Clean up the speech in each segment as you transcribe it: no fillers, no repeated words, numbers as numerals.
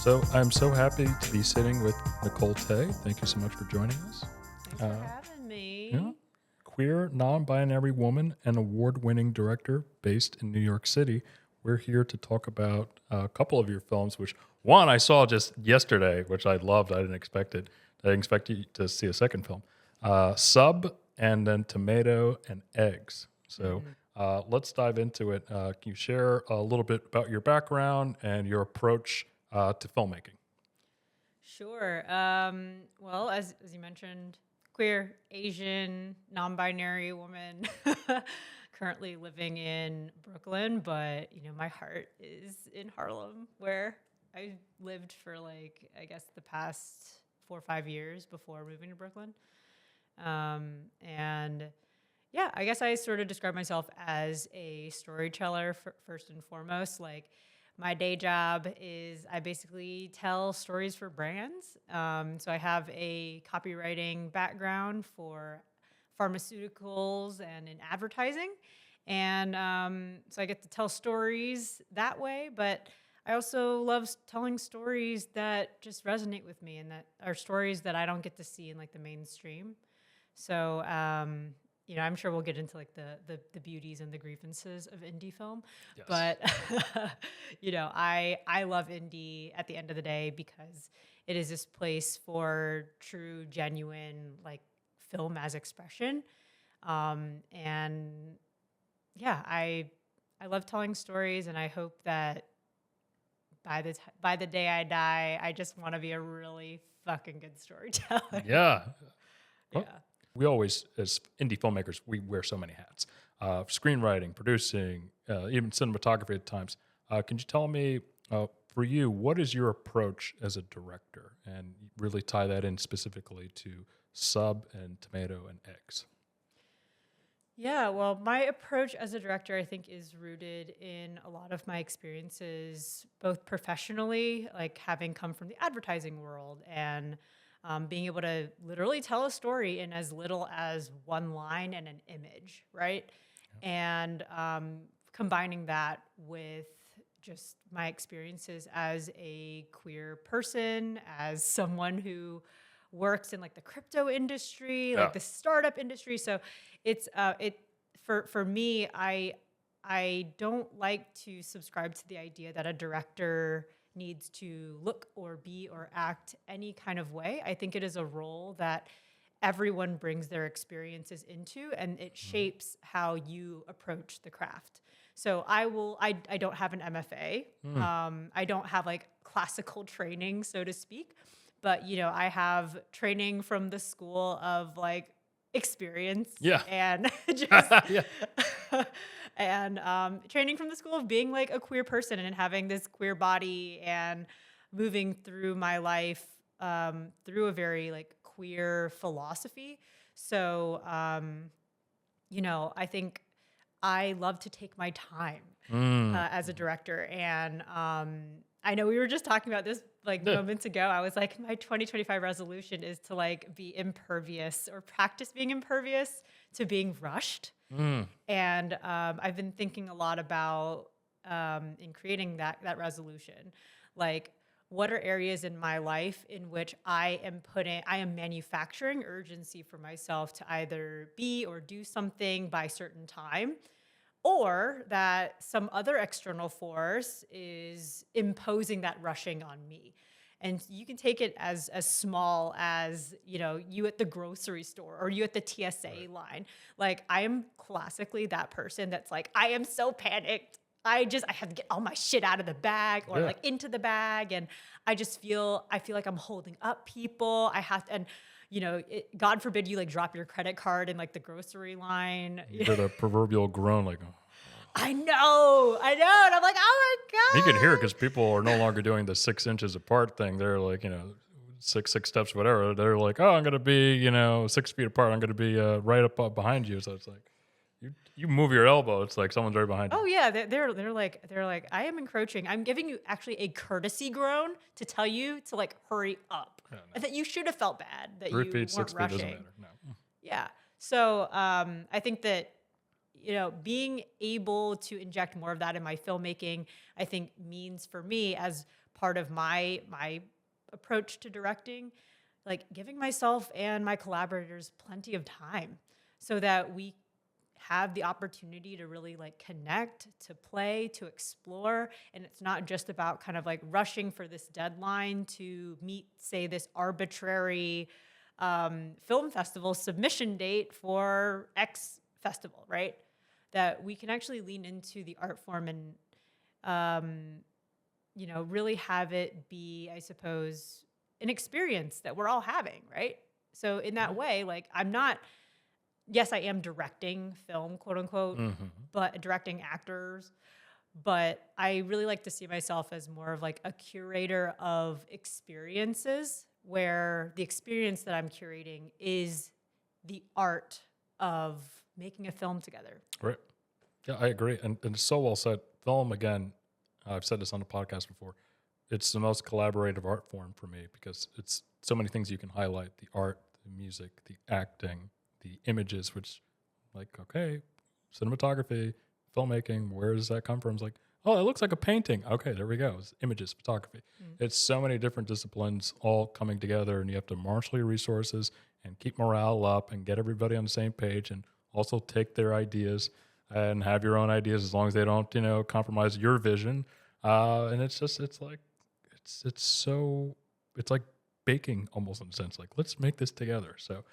So I'm so happy to be sitting with Nicole Tay. Thank you so much for joining us. Thanks for Uh, having yeah, me. queer, non-binary woman and award-winning director based in New York City. We're here to talk about a couple of your films, which one I saw just yesterday, which I loved. I didn't expect it. I didn't expect you to see a second film. Sub and then Tomato and Eggs. So Mm, let's dive into it. Can you share a little bit about your background and your approach to filmmaking? sure. Well, as you mentioned, queer, Asian, non-binary woman, currently living in Brooklyn, but my heart is in Harlem, where I lived for I guess the past 4 or 5 years before moving to Brooklyn. And yeah, I guess I sort of describe myself as a storyteller first and foremost. Like, my day job is I basically tell stories for brands. So I have a copywriting background for pharmaceuticals and in advertising. And so I get to tell stories that way. But I also love telling stories that just resonate with me and that are stories that I don't get to see in the mainstream. So, I'm sure we'll get into the beauties and the grievances of indie film, Yes. but I love indie at the end of the day because it is this place for true, genuine film as expression, and yeah, I love telling stories, and I hope that by the day I die, I just want to be a really fucking good storyteller. Yeah. Well, Yeah. we always, as indie filmmakers, we wear so many hats: screenwriting, producing, even cinematography at times. Can you tell me, for you, what is your approach as a director, and really tie that in specifically to Sub and Tomato and Eggs? Yeah, well, my approach as a director, I think, is rooted in a lot of my experiences, both professionally, like having come from the advertising world and being able to literally tell a story in as little as one line and an image, right? And combining that with just my experiences as a queer person, as someone who works in the crypto industry, Yeah. the startup industry. So it for me, I don't like to subscribe to the idea that a director needs to look or be or act any kind of way. I think it is a role that everyone brings their experiences into, and it Mhm. shapes how you approach the craft. So I don't have an MFA. Mm. I don't have classical training, so to speak, but I have training from the school of experience Yeah. and just Yeah. and training from the school of being a queer person and having this queer body and moving through my life through a very queer philosophy. So I think I love to take my time Mm. as a director. And I know we were just talking about this Yeah. moments ago. I was like, my 2025 resolution is to be impervious or practice being impervious to being rushed. Mm. And I've been thinking a lot about in creating that resolution, like what are areas in my life in which I am manufacturing urgency for myself to either be or do something by certain time, or that some other external force is imposing that rushing on me. And you can take it as small as, you at the grocery store or you at the TSA Right. line. Like, I am classically that person that's like, I am so panicked. I have to get all my shit out of the bag or Yeah. into the bag. And I feel like I'm holding up people. I have to, and God forbid you drop your credit card in the grocery line. You hear the proverbial groan, like, oh. I know. And I'm like, oh You can hear it because my God. people are no longer doing the 6 inches apart thing. They're like, six steps, whatever. They're like, oh, I'm gonna be, 6 feet apart. I'm gonna be right up behind you. So it's like, you move your elbow, it's like someone's right behind you. Oh yeah, they're like, I am encroaching. I'm giving you actually a courtesy groan to tell you to hurry up. Yeah, no. And that you should have felt bad that 3 feet, you weren't 6 feet doesn't rushing. matter. No. Yeah. So I think that being able to inject more of that in my filmmaking, I think means for me as part of my approach to directing, like giving myself and my collaborators plenty of time so that we have the opportunity to really like connect, to play, to explore. And it's not just about kind of like rushing for this deadline to meet, say, this arbitrary film festival submission date for X festival, right? That we can actually lean into the art form and, really have it be, I suppose, an experience that we're all having, right? So in that way, like yes, I am directing film, quote unquote, but directing actors, but I really like to see myself as more of like a curator of experiences where the experience that I'm curating is the art of making a film together. Right. Yeah, I agree. And it's so well said. Film, again, I've said this on the podcast before, it's the most collaborative art form for me because it's so many things you can highlight: the art, the music, the acting, the images, which, like, okay, cinematography, filmmaking, where does that come from? It's like, oh, it looks like a painting. Okay, there we go. It's images, photography. It's so many different disciplines all coming together, and you have to marshal your resources and keep morale up and get everybody on the same page, and also take their ideas and have your own ideas as long as they don't, compromise your vision. And it's like baking almost in a sense. Like, let's make this together. So,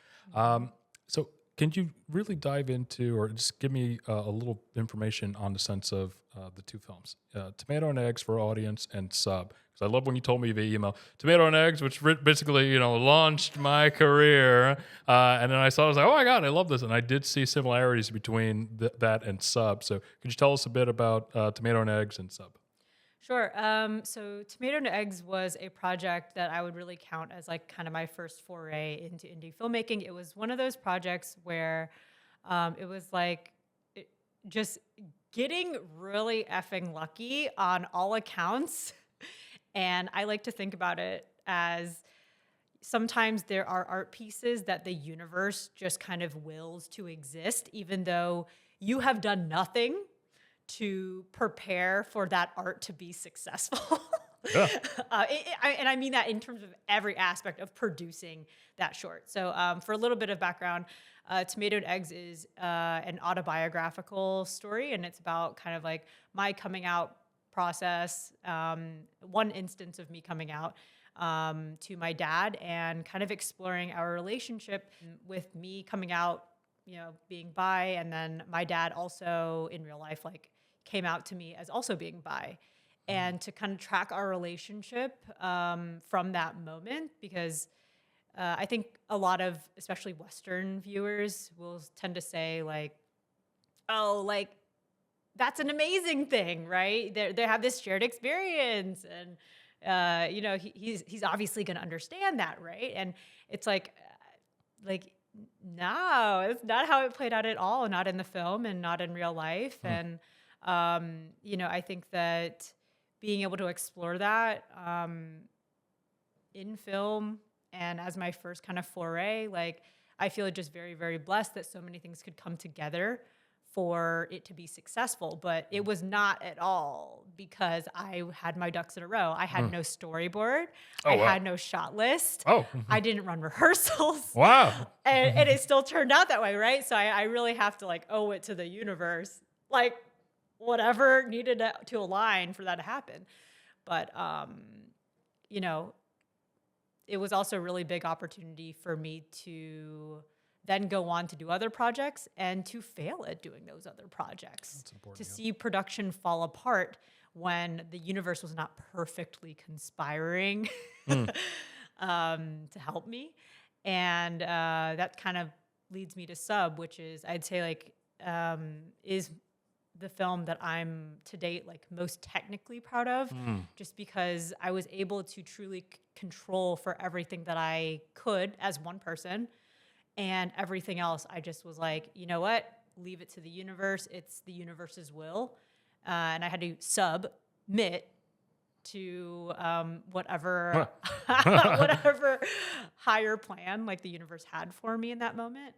so can you really dive into, or just give me a little information on the sense of the two films, Tomato and Eggs for audience and Sub? Because I love when you told me via email, Tomato and Eggs, which basically, launched my career. And then I saw, I was like, oh my God, I love this. And I did see similarities between that and Sub. So could you tell us a bit about Tomato and Eggs and Sub? Sure. So Tomato and Eggs was a project that I would really count as like kind of my first foray into indie filmmaking. It was one of those projects where it was like just getting really effing lucky on all accounts. And I like to think about it as sometimes there are art pieces that the universe just kind of wills to exist, even though you have done nothing to prepare for that art to be successful. Yeah. And I mean that in terms of every aspect of producing that short. So for a little bit of background, Tomato and Eggs is an autobiographical story, and it's about kind of like my coming out process, one instance of me coming out to my dad and kind of exploring our relationship with me coming out, being bi, and then my dad also in real life, like, came out to me as also being bi, and to kind of track our relationship from that moment, because I think a lot of, especially Western viewers, will tend to say like, oh, like, that's an amazing thing, right? They have this shared experience, and he's obviously going to understand that, right? And it's like no, it's not how it played out at all. Not in the film and not in real life. And I think that being able to explore that in film and as my first kind of foray, like, I feel just very, very blessed that so many things could come together for it to be successful. But it was not at all because I had my ducks in a row. I had no storyboard. Oh, I wow. had no shot list. Oh. I didn't run rehearsals. Wow. And it still turned out that way, right? So I really have to like owe it to the universe, like whatever needed to align for that to happen. But, it was also a really big opportunity for me to then go on to do other projects and to fail at doing those other projects. That's important, to yeah. see production fall apart when the universe was not perfectly conspiring to help me. And that kind of leads me to Sub, which is, I'd say, like, is the film that I'm to date like most technically proud of, just because I was able to truly control for everything that I could as one person. And everything else, I just was like, you know what? Leave it to the universe. It's the universe's will. And I had to submit to whatever whatever higher plan like the universe had for me in that moment.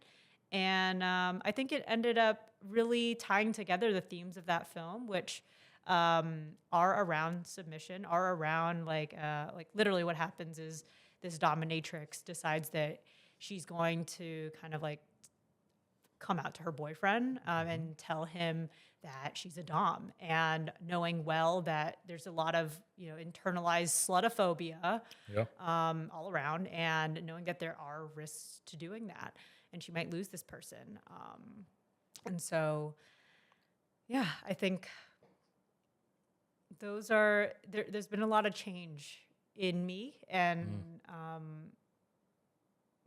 And I think it ended up really tying together the themes of that film, which are around submission, are around like literally what happens is this dominatrix decides that she's going to kind of like come out to her boyfriend and tell him that she's a dom, and knowing well that there's a lot of internalized slutophobia Yeah. all around, and knowing that there are risks to doing that, and she might lose this person. And so, yeah, I think there's been a lot of change in me, and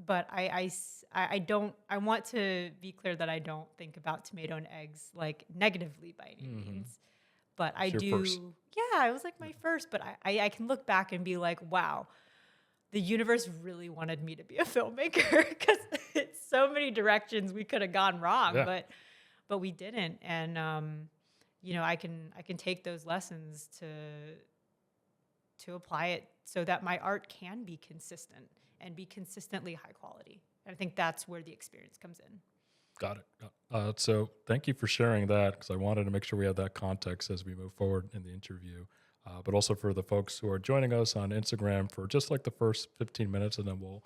but I want to be clear that I don't think about Tomato and Eggs like negatively by any means. But I It's your do. first. Yeah, it was like my first, but I can look back and be like, wow, the universe really wanted me to be a filmmaker, because it's so many directions we could have gone wrong, Yeah. but we didn't. And I can take those lessons to apply it so that my art can be consistent and be consistently high quality. And I think that's where the experience comes in. Got it. So thank you for sharing that, because I wanted to make sure we have that context as we move forward in the interview. But also for the folks who are joining us on Instagram for just like the first 15 minutes, and then we'll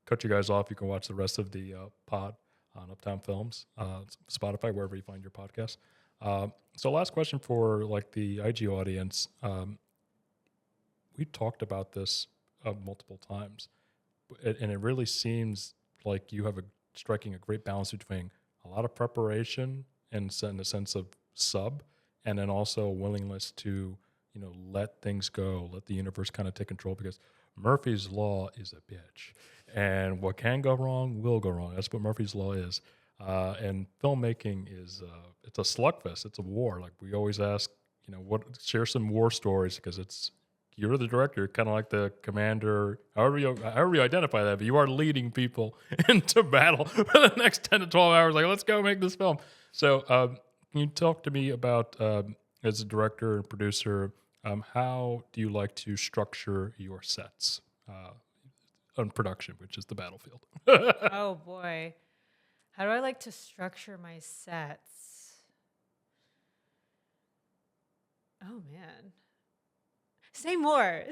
cut you guys off. You can watch the rest of the pod on Uptown Films, Spotify, wherever you find your podcast. So last question for like the IG audience. We talked about this multiple times, and it really seems like you have striking a great balance between a lot of preparation and in the sense of sub, and then also a willingness to let things go, let the universe kind of take control, because Murphy's Law is a bitch, and what can go wrong will go wrong. That's what Murphy's Law is. And filmmaking is it's a slugfest. It's a war. Like we always ask, share some war stories, because you're the director, kind of like the commander, however you identify that, but you are leading people into battle for the next 10 to 12 hours. Like, let's go make this film. So can you talk to me about, as a director and producer, how do you like to structure your sets on production, which is the battlefield? Oh boy. How do I like to structure my sets? Oh man. Say more.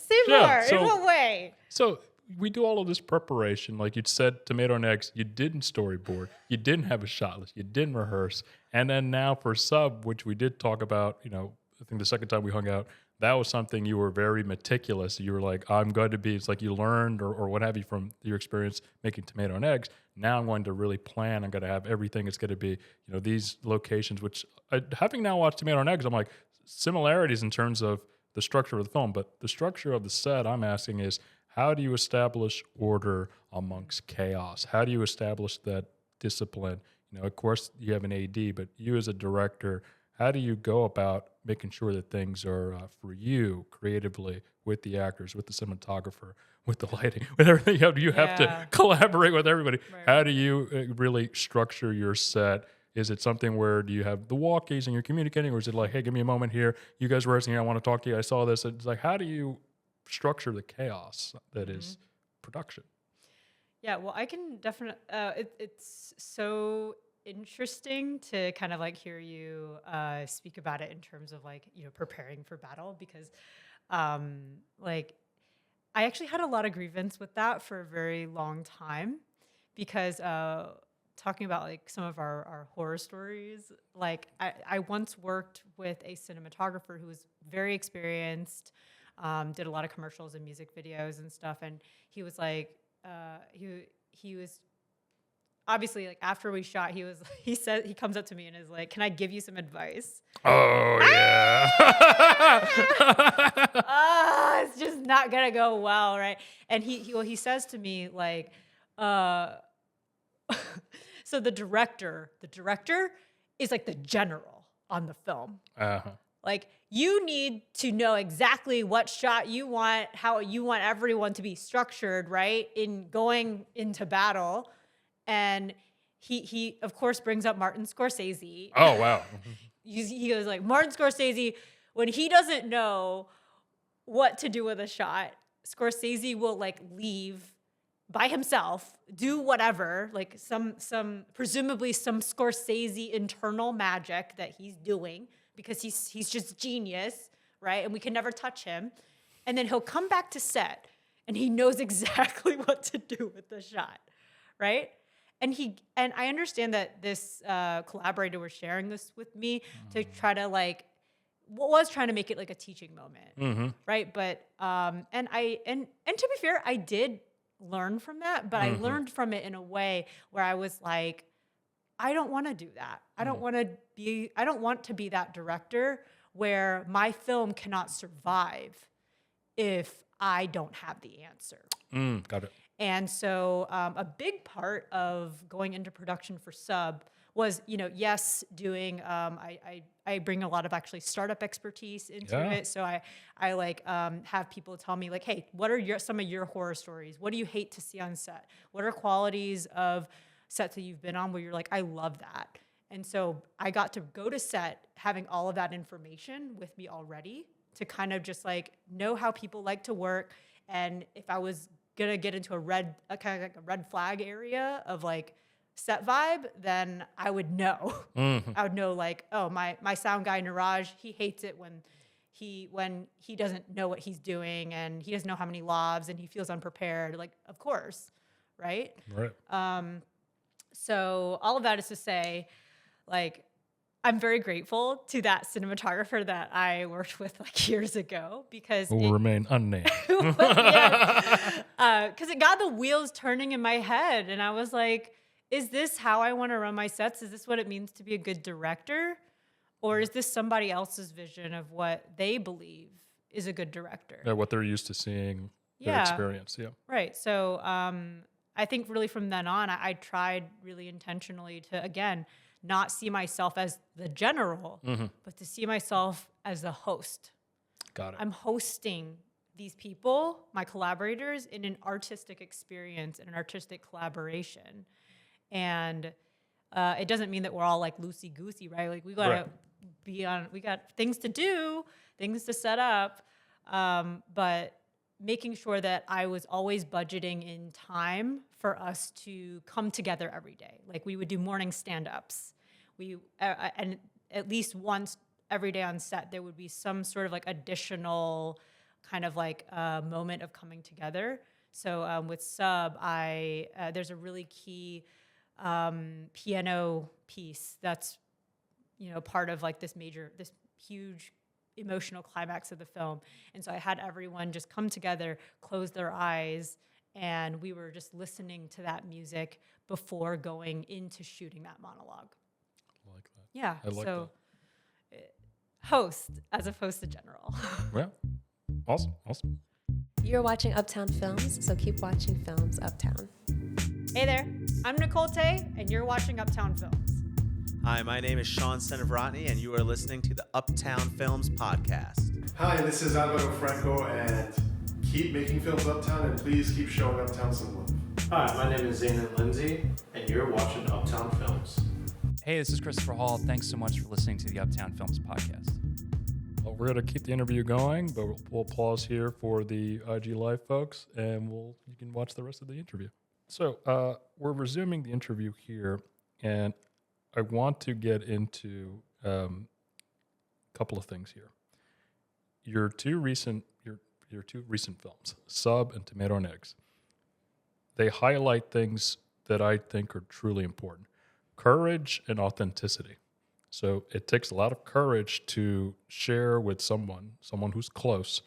In what way? So we do all of this preparation. Like you said, Tomato and Eggs, you didn't storyboard. You didn't have a shot list. You didn't rehearse. And then now for sub, which we did talk about, I think the second time we hung out, that was something you were very meticulous. You were like, I'm going to be, it's like you learned or what have you from your experience making Tomato and Eggs. Now I'm going to really plan. I'm going to have everything. It's going to be, these locations, which having now watched Tomato and Eggs, I'm like, similarities in terms of the structure of the film, but the structure of the set I'm asking is, how do you establish order amongst chaos? How do you establish that discipline? Of course you have an AD, but you as a director, how do you go about making sure that things are for you creatively, with the actors, with the cinematographer, with the lighting, with everything? You have to collaborate with everybody. Right. How do you really structure your set? Is it something where do you have the walkies and you're communicating, or is it like, hey, give me a moment here, you guys rehearsing here, I want to talk to you, I saw this? It's like, how do you structure the chaos that is production? Yeah, well, I can definitely, it's so interesting to kind of like hear you speak about it in terms of like, preparing for battle, because like I actually had a lot of grievance with that for a very long time, because talking about like some of our horror stories, like I once worked with a cinematographer who was very experienced, did a lot of commercials and music videos and stuff, and he was like, he was obviously like after we shot, he comes up to me and is like, "Can I give you some advice?" Oh yeah. It's just not gonna go well, right? And he says to me like, so the director is like the general on the film. Uh-huh. Like, you need to know exactly what shot you want, how you want everyone to be structured, right, in going into battle. And he of course brings up Martin Scorsese. Oh wow. He goes like, Martin Scorsese, when he doesn't know what to do with a shot, Scorsese will like leave by himself, do whatever, like some presumably some Scorsese internal magic that he's doing because he's just genius, right? And we can never touch him. And then he'll come back to set and he knows exactly what to do with the shot, right? And I understand that this collaborator was sharing this with me to try to was trying to make it like a teaching moment, right? But and to be fair, I did learn from that, but I learned from it in a way where I was like, I don't want to do that. I don't want to be that director where my film cannot survive if I don't have the answer. Got it. And so a big part of going into production for Sub was, yes, doing, I bring a lot of actually startup expertise into it. So I have people tell me like, hey, what are some of your horror stories? What do you hate to see on set? What are qualities of sets that you've been on where you're like, I love that. And so I got to go to set having all of that information with me already to kind of just like know how people like to work. And if I was gonna get into a kind of like a red flag area of like set vibe, then I would know. I would know like, oh, my sound guy Niraj, he hates it when he doesn't know what he's doing and he doesn't know how many lavs and he feels unprepared. Like, of course, right? Right. So all of that is to say, like, I'm very grateful to that cinematographer that I worked with like years ago because Will remain unnamed. Because it got the wheels turning in my head, and I was like, "Is this how I want to run my sets? Is this what it means to be a good director, or is this somebody else's vision of what they believe is a good director?" Yeah, what they're used to seeing, their experience. Yeah. Right. So I think really from then on, I tried really intentionally to again not see myself as the general, but to see myself as the host. Got it. I'm hosting these people, my collaborators, in an artistic experience and an artistic collaboration. And it doesn't mean that we're all like loosey-goosey, right? Like we got to we got things to do, things to set up, but making sure that I was always budgeting in time for us to come together every day. Like we would do morning stand-ups. And at least once every day on set, there would be some sort of like additional kind of like moment of coming together. So with Sub, there's a really key piano piece that's, part of like this huge emotional climax of the film. And so I had everyone just come together, close their eyes, and we were just listening to that music before going into shooting that monologue. I like that. Yeah. I like so host as opposed to general. Yeah. Awesome. You're watching Uptown Films, so keep watching Films Uptown. Hey there, I'm Nicole Tay, and you're watching Uptown Films. Hi, my name is Sean Senavrotny, and you are listening to the Uptown Films podcast. Hi, this is Alvaro Franco, and keep making films Uptown, and please keep showing Uptown some love. Hi, my name is Zayn Lindsay, and you're watching Uptown Films. Hey, this is Christopher Hall. Thanks so much for listening to the Uptown Films podcast. Well, we're going to keep the interview going, but we'll pause here for the IG Live folks, and you can watch the rest of the interview. So we're resuming the interview here, and I want to get into a couple of things here. Your two recent films, Sub and Tomato and Eggs, they highlight things that I think are truly important: courage and authenticity. So it takes a lot of courage to share with someone who's close,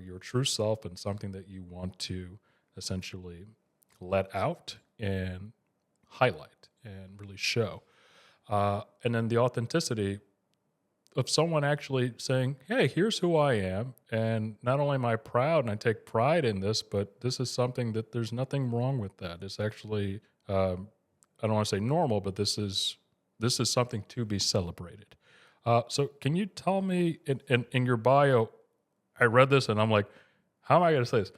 your true self and something that you want to essentially let out and highlight and really show. And then the authenticity of someone actually saying, hey, here's who I am. And not only am I proud and I take pride in this, but this is something that there's nothing wrong with that. It's actually, I don't want to say normal, but this is something to be celebrated. So can you tell me in your bio, I read this and I'm like, how am I going to say this?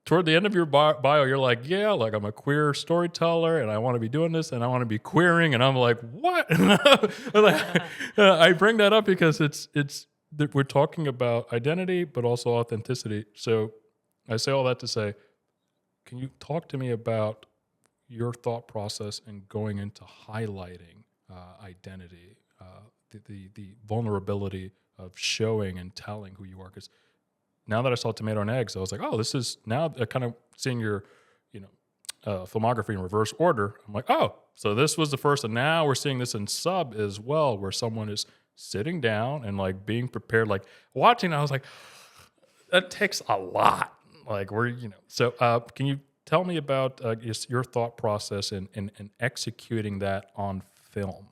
Toward the end of your bio, you're like, yeah, like I'm a queer storyteller and I want to be doing this and I want to be queering. And I'm like, what? I bring that up because we're talking about identity, but also authenticity. So I say all that to say, can you talk to me about your thought process in going into highlighting identity the vulnerability of showing and telling who you are. Because now that I saw Tomato and Eggs, I was like, oh, this is now kind of seeing your, filmography in reverse order. I'm like, oh, so this was the first, and now we're seeing this in Sub as well, where someone is sitting down and like being prepared, like watching. I was like, that takes a lot. Like so can you tell me about your thought process in executing that on film?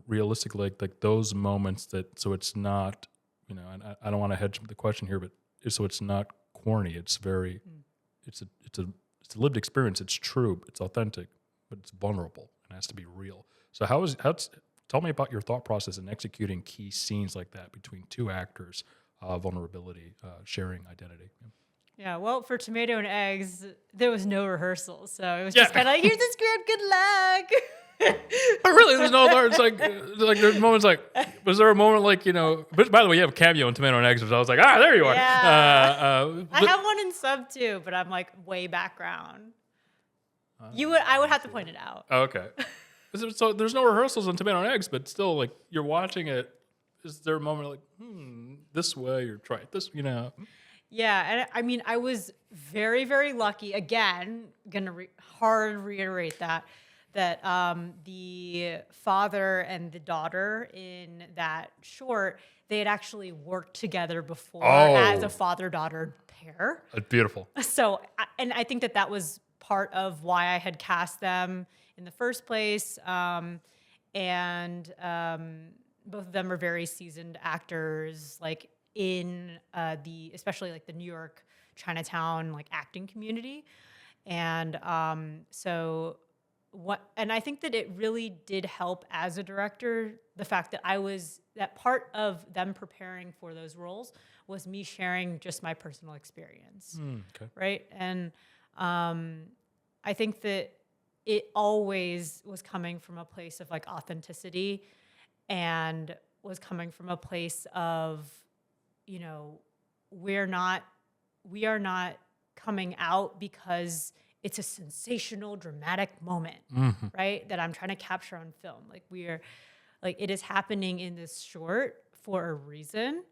Realistically, like those moments so it's not, and I don't want to hedge the question here, but so it's not corny. It's very, it's a lived experience. It's true. It's authentic, but it's vulnerable and has to be real. So tell me about your thought process in executing key scenes like that between two actors, vulnerability, sharing identity. Yeah, well, for Tomato and Eggs, there was no rehearsal, so it was just kind of like, here's the script, good luck. But really, there's no. It's like there's moments like. Was there a moment like But by the way, you have a cameo in Tomato and Eggs, which I was like, there you are. Yeah. I have one in Sub too, but I'm like way background. I would have to point it out. Okay. So there's no rehearsals on Tomato and Eggs, but still, like you're watching it. Is there a moment like, this way or try it this? Yeah, and I mean, I was very, very lucky. Again, gonna reiterate that the father and the daughter in that short, they had actually worked together before as a father-daughter pair. Beautiful. So, and I think that was part of why I had cast them in the first place. And both of them are very seasoned actors, like in especially like the New York Chinatown like acting community. And and I think that it really did help as a director, the fact that that part of them preparing for those roles was me sharing just my personal experience. Okay. Right. And I think that it always was coming from a place of like authenticity and was coming from a place of, we are not coming out because it's a sensational, dramatic moment, right? That I'm trying to capture on film. Like it is happening in this short for a reason.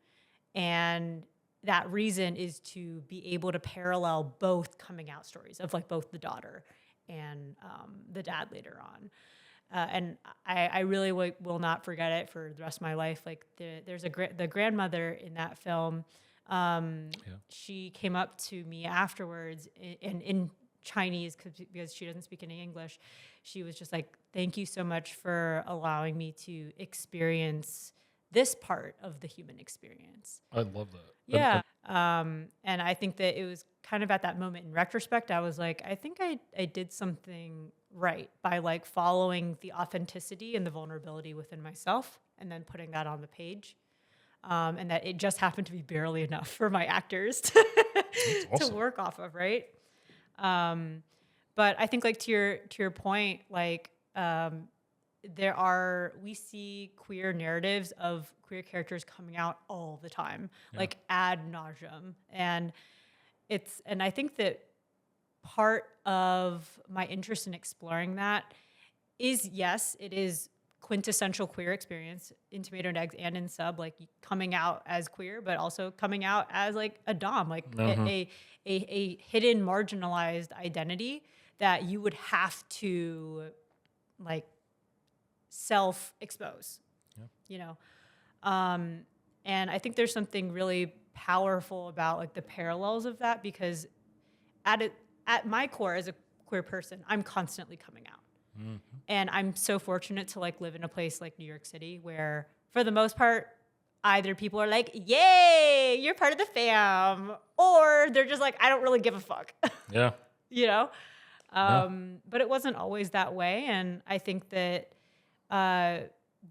And that reason is to be able to parallel both coming out stories of like both the daughter and the dad later on. And I really will not forget it for the rest of my life. Like there's the grandmother in that film. She came up to me afterwards in Chinese because she doesn't speak any English. She was just like, thank you so much for allowing me to experience this part of the human experience. I love that. Yeah. And I think that it was kind of at that moment in retrospect, I was like, I think I did something right by like following the authenticity and the vulnerability within myself and then putting that on the page. And that it just happened to be barely enough for my actors to work off of, right? But I think like to your point, like we see queer narratives of queer characters coming out all the time, like ad nauseum. And I think that part of my interest in exploring that is, yes, it is quintessential queer experience in Tomato and Eggs and in Sub, like coming out as queer, but also coming out as like a dom, like a hidden marginalized identity that you would have to like self-expose, and I think there's something really powerful about like the parallels of that, because at my core as a queer person, I'm constantly coming out. And I'm so fortunate to like live in a place like New York City where for the most part, either people are like, yay, you're part of the fam, or they're just like, I don't really give a fuck. Yeah. But it wasn't always that way. And I think that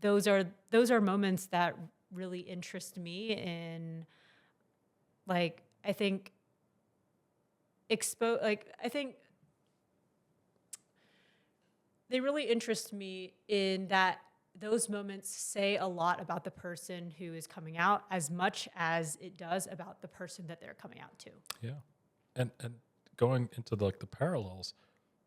those are moments that really interest me in like, I think they really interest me in that those moments say a lot about the person who is coming out as much as it does about the person that they're coming out to. Yeah. And going into the parallels,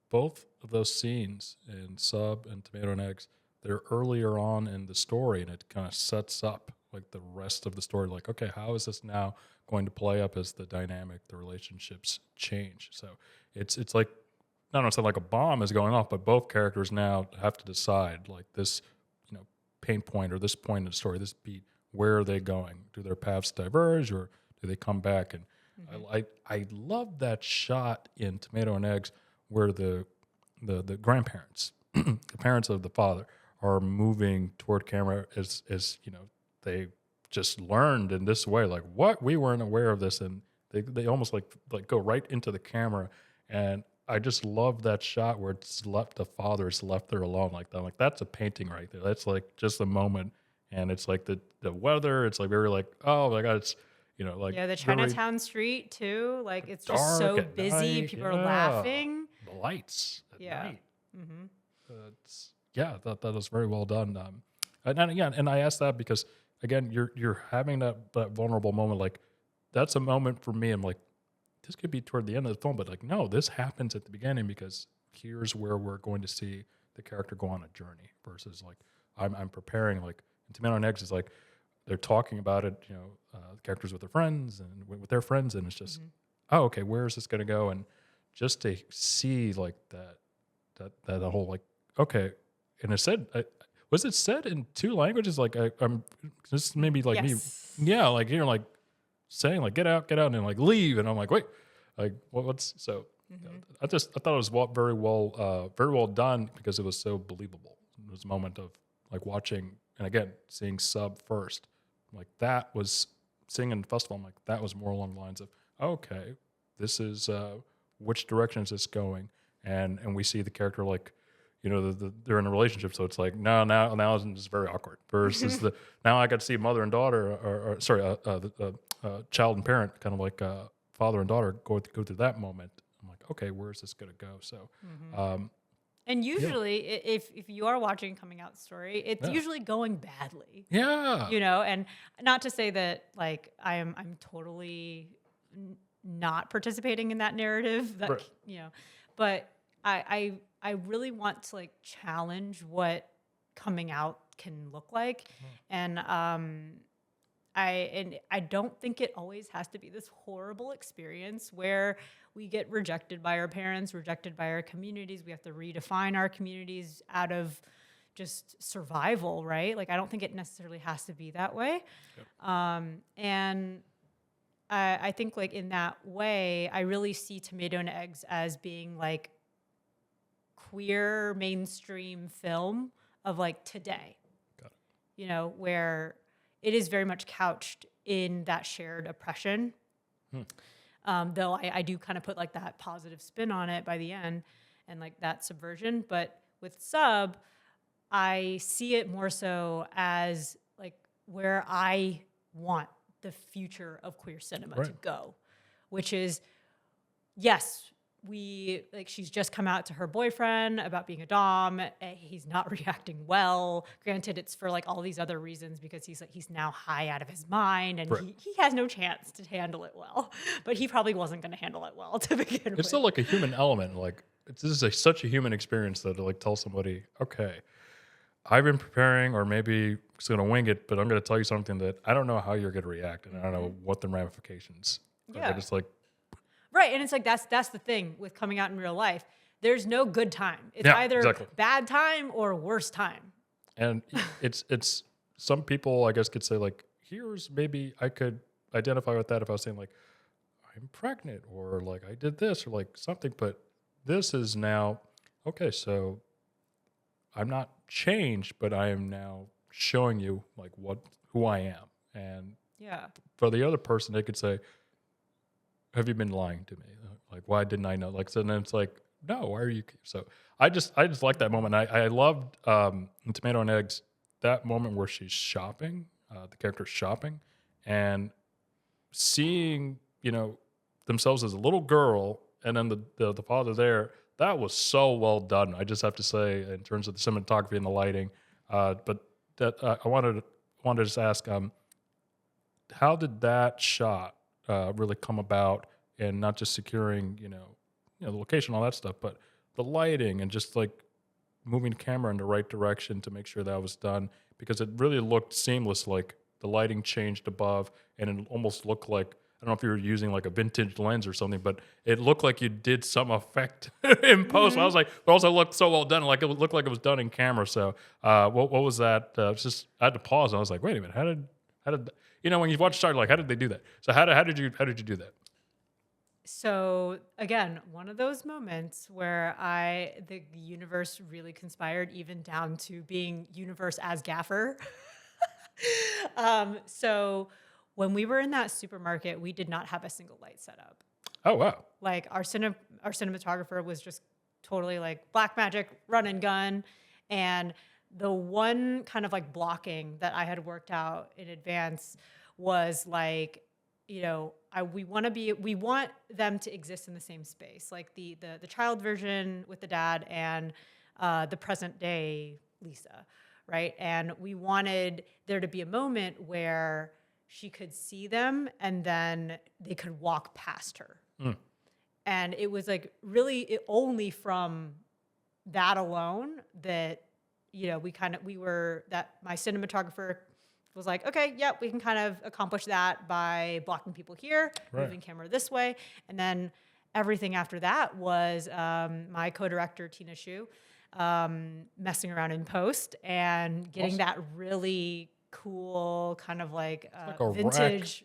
both of those scenes in Sub and Tomato and Eggs they're earlier on in the story, and it kind of sets up like the rest of the story. Like, okay, how is this now going to play up as the dynamic, the relationships change? So it's like, I don't know, it's not like a bomb is going off, but both characters now have to decide like this, pain point or this point in the story, this beat. Where are they going? Do their paths diverge, or do they come back? And I love that shot in Tomato and Eggs where the grandparents, the parents of the father, are moving toward camera as they just learned in this way. Like, what? We weren't aware of this, and they almost like go right into the camera. And I just love that shot where it's left, the father is left there alone like that. Like, that's a painting right there. That's like just a moment. And it's like the weather, it's like very like, oh my God, it's, like. Yeah, the very Chinatown street too. Like, it's just dark so at busy. night. People are Yeah. laughing. The lights at Yeah. night. That was very well done. And again, and I asked that because again, you're having that vulnerable moment. Like, that's a moment for me. I'm like, this could be toward the end of the film, but like, no, this happens at the beginning because here's where we're going to see the character go on a journey. Versus like, I'm preparing, like in Tomato and Eggs is like they're talking about it. The characters with their friends and with their friends, and it's just, oh, okay, where is this going to go? And just to see like that whole like, okay, and it said, was it said in 2 languages? Like I'm this maybe like Yes. me, yeah, like you're like saying like get out, and then like leave, and I'm like wait, like what's so? I thought it was very well done because it was so believable. It was a moment of like watching, and again seeing sub first, like that was seeing in the festival. I'm like that was more along the lines of okay, this is which direction is this going, and we see the character like. They're in a relationship, so it's like now it's very awkward. Versus now I got to see mother and daughter, or child and parent, kind of like father and daughter go through that moment. I'm like, okay, where's this gonna go? So, And usually, if you are watching coming out story, it's usually going badly. yeah, And not to say that like I'm totally not participating in that narrative. That Right. but I really want to like challenge what coming out can look like, and I don't think it always has to be this horrible experience where we get rejected by our parents, rejected by our communities. We have to redefine our communities out of just survival, right? Like, I don't think it necessarily has to be that way. And I think like in that way, I really see Tomato and Eggs as being like queer mainstream film of like today, where it is very much couched in that shared oppression. Though I do kind of put like that positive spin on it by the end and like that subversion. But with Sub, I see it more so as like where I want the future of queer cinema to go, which is, yes, she's just come out to her boyfriend about being a dom. He's not reacting well. Granted, it's for like all these other reasons because he's now high out of his mind and he has no chance to handle it well. But he probably wasn't going to handle it well to begin with. It's still like a human element. Like this is such a human experience that to like tell somebody, okay, I've been preparing, or maybe just going to wing it, but I'm going to tell you something that I don't know how you're going to react, and I don't know what the ramifications are. Yeah. It's like. Right, and it's like that's the thing with coming out in real life. There's no good time. It's either bad time or worse time. And it's some people I guess could say like, here's maybe I could identify with that if I was saying like I'm pregnant or like I did this or like something, but this is now okay, so I'm not changed, but I am now showing you like who I am. And for the other person they could say, have you been lying to me? Like, why didn't I know? Like, so then it's like, no, why are you? So I just like that moment. I loved in Tomato and Eggs, that moment where she's shopping, the character's shopping, and seeing, themselves as a little girl, and then the father there. That was so well done. I just have to say, in terms of the cinematography and the lighting. But that I wanted to just ask, how did that shot really come about, and not just securing, the location, all that stuff, but the lighting and just like moving the camera in the right direction to make sure that was done, because it really looked seamless. Like the lighting changed above, and it almost looked like, I don't know if you were using like a vintage lens or something, but it looked like you did some effect in post. I was like, but also looked so well done, like it looked like it was done in camera. So what was that? It's just, I had to pause. And I was like, wait a minute, how did when you watch Star, like, how did they do that? So how did you do that? So again, one of those moments where the universe really conspired, even down to being universe as gaffer. So when we were in that supermarket, we did not have a single light set up. Oh wow. Like our cinematographer was just totally like black magic, run and gun, and the one kind of like blocking that I had worked out in advance was like, we want them to exist in the same space, like the child version with the dad and the present day Lisa, right? And we wanted there to be a moment where she could see them and then they could walk past her. And it was like really only from that alone that, my cinematographer was like, okay, yep, we can kind of accomplish that by blocking people here, moving camera this way. And then everything after that was my co-director, Tina Shu, messing around in post and getting that really cool kind of like a vintage.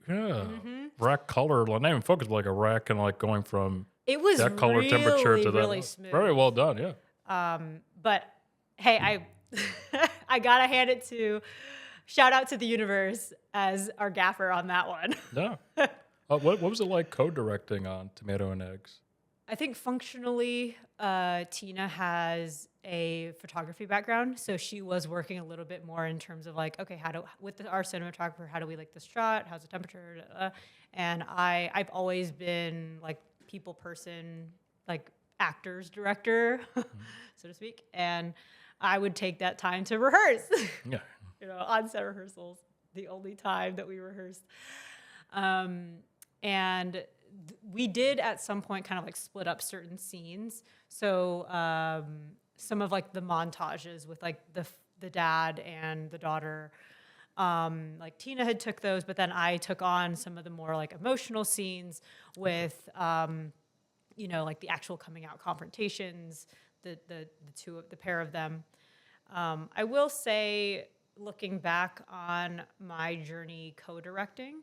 Rack color, not even focused, but like a rack, kind of like going from It was that color really, temperature to really that. smooth. Very well done, yeah. But hey, I gotta hand it to, shout out to the universe as our gaffer on that one. Yeah. What was it like co-directing on Tomato and Eggs? I think functionally, Tina has a photography background, so she was working a little bit more in terms of like, okay, our cinematographer, how do we like this shot? How's the temperature? And I've always been like people person, like actors director, so to speak, and I would take that time to rehearse. Yeah. On-set rehearsals, the only time that we rehearsed, and we did at some point kind of like split up certain scenes. So some of like the montages with like the dad and the daughter, like Tina had took those, but then I took on some of the more like emotional scenes with, like the actual coming out confrontations, the pair of them. I will say, looking back on my journey co-directing,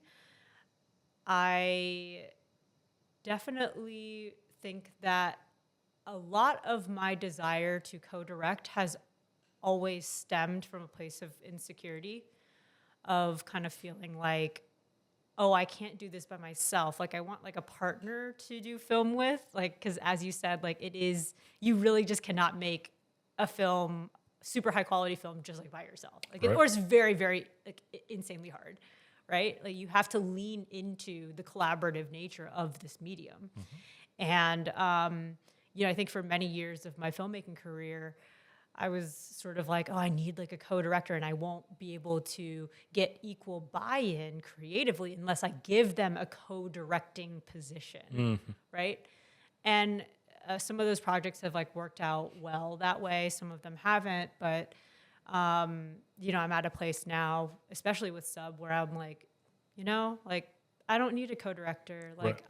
I definitely think that a lot of my desire to co-direct has always stemmed from a place of insecurity, of kind of feeling like, oh, I can't do this by myself. Like I want like a partner to do film with, like, because as you said, like you really just cannot make a film, super high quality film, just like by yourself. Like, or it's very, very like insanely hard. Right? Like you have to lean into the collaborative nature of this medium. And, I think for many years of my filmmaking career, I was sort of like, oh, I need like a co-director and I won't be able to get equal buy-in creatively unless I give them a co-directing position. Right? And some of those projects have like worked out well that way. Some of them haven't, but I'm at a place now, especially with Sub, where I'm like, I don't need a co-director. Like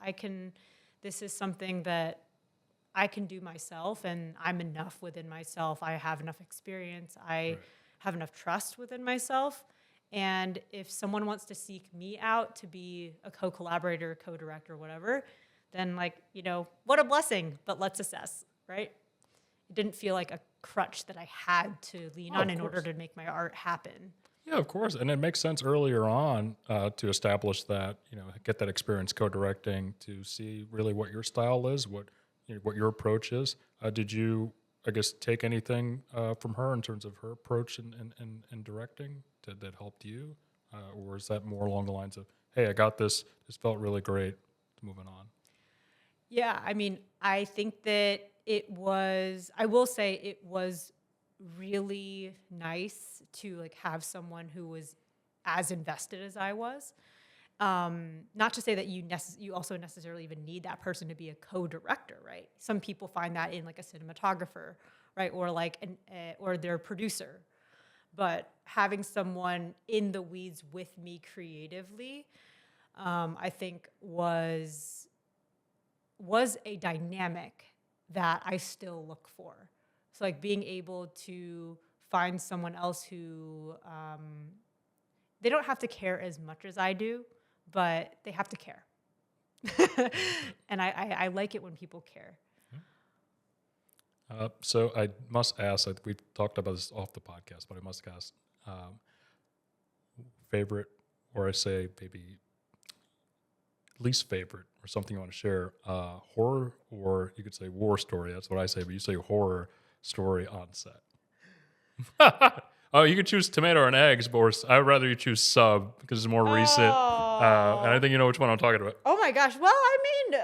this is something that I can do myself, and I'm enough within myself. I have enough experience. I have enough trust within myself. And if someone wants to seek me out to be a co-collaborator, co-director, whatever, then what a blessing, but let's assess, right? It didn't feel like a crutch that I had to lean on in order to make my art happen. Yeah, of course. And it makes sense earlier on to establish that, get that experience co-directing, to see really what your style is, what your approach is. Did you, I guess, take anything from her in terms of her approach and directing that helped you? Or is that more along the lines of, hey, I got this, this felt really great, moving on? Yeah, I mean, I think that I will say it was really nice to have someone who was as invested as I was. Not to say that you also necessarily even need that person to be a co-director, right? Some people find that in a cinematographer right? Or like or their producer. But having someone in the weeds with me creatively, I think was a dynamic that I still look for. So like being able to find someone else who they don't have to care as much as I do, but they have to care. And I like it when people care. So I must ask, we talked about this off the podcast, but I must ask, favorite, or I say maybe least favorite, or something you want to share, horror, or you could say war story. That's what I say, but you say horror story on set. Oh, you could choose tomato and eggs, but I'd rather you choose sub because it's more recent. And I think you know which one I'm talking about. Oh my gosh. Well, I mean,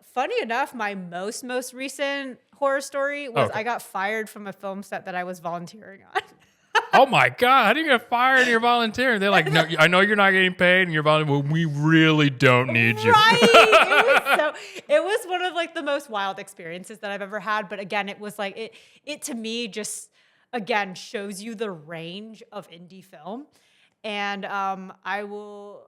funny enough, my most recent horror story was I got fired from a film set that I was volunteering on. Oh my God, how do you get fired and you're volunteering? They're like, no, I know you're not getting paid and you're volunteering. Well, we really don't need you. Right. It was one of like the most wild experiences that I've ever had. But again, it was like, it to me just, again, shows you the range of indie film. And I will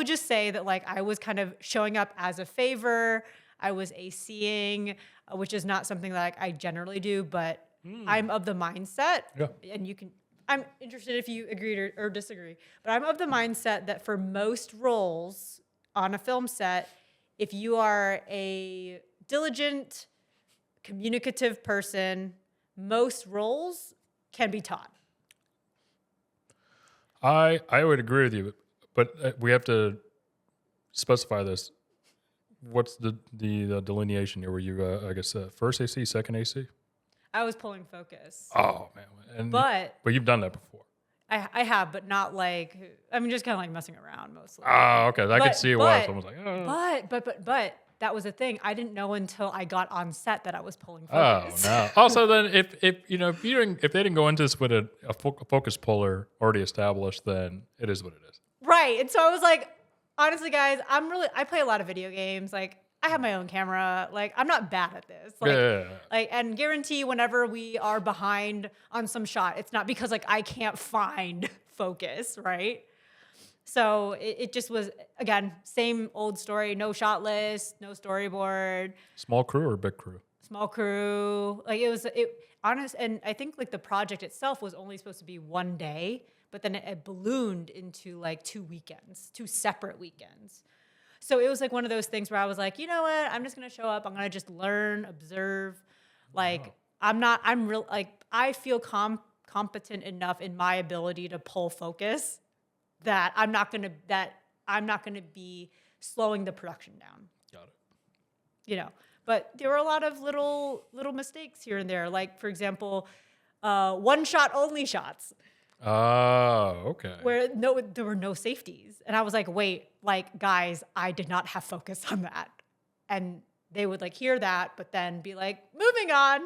just say that like I was kind of showing up as a favor. I was ACing, which is not something that I generally do, but I'm of the mindset, and I'm interested if you agreed or disagree, but I'm of the mindset that for most roles on a film set, if you are a diligent, communicative person, most roles can be taught. I would agree with you, but we have to specify this. What's the delineation here? Were you, I guess, first AC, second AC? I was pulling focus. Oh man! But you've done that before. I have, but not like, I mean, just kind of like messing around mostly. Oh, okay. I could see it was. I was like, oh. But that was the thing. I didn't know until I got on set that I was pulling Oh focus. no! Also, then if they didn't go into this with a focus puller already established, then it is what it is. Right. And so I was like, honestly, guys, I play a lot of video games. Like, I have my own camera. Like, I'm not bad at this. Like, and guarantee whenever we are behind on some shot, it's not because like I can't find focus, right? So it just was, again, same old story. No shot list, no storyboard. Small crew or big crew? Small crew. Like honest, and I think like the project itself was only supposed to be one day, but then it ballooned into like 2 weekends, 2 separate weekends. So it was like one of those things where I was like, you know what? I'm just going to show up. I'm going to just learn, observe. Like, I feel competent enough in my ability to pull focus that I'm not going to be slowing the production down. Got it. You know, but there were a lot of little mistakes here and there. Like, for example, one shot only shots. Oh, okay. Where there were no safeties. And I was like, wait, like, guys, I did not have focus on that. And they would like hear that, but then be like, moving on.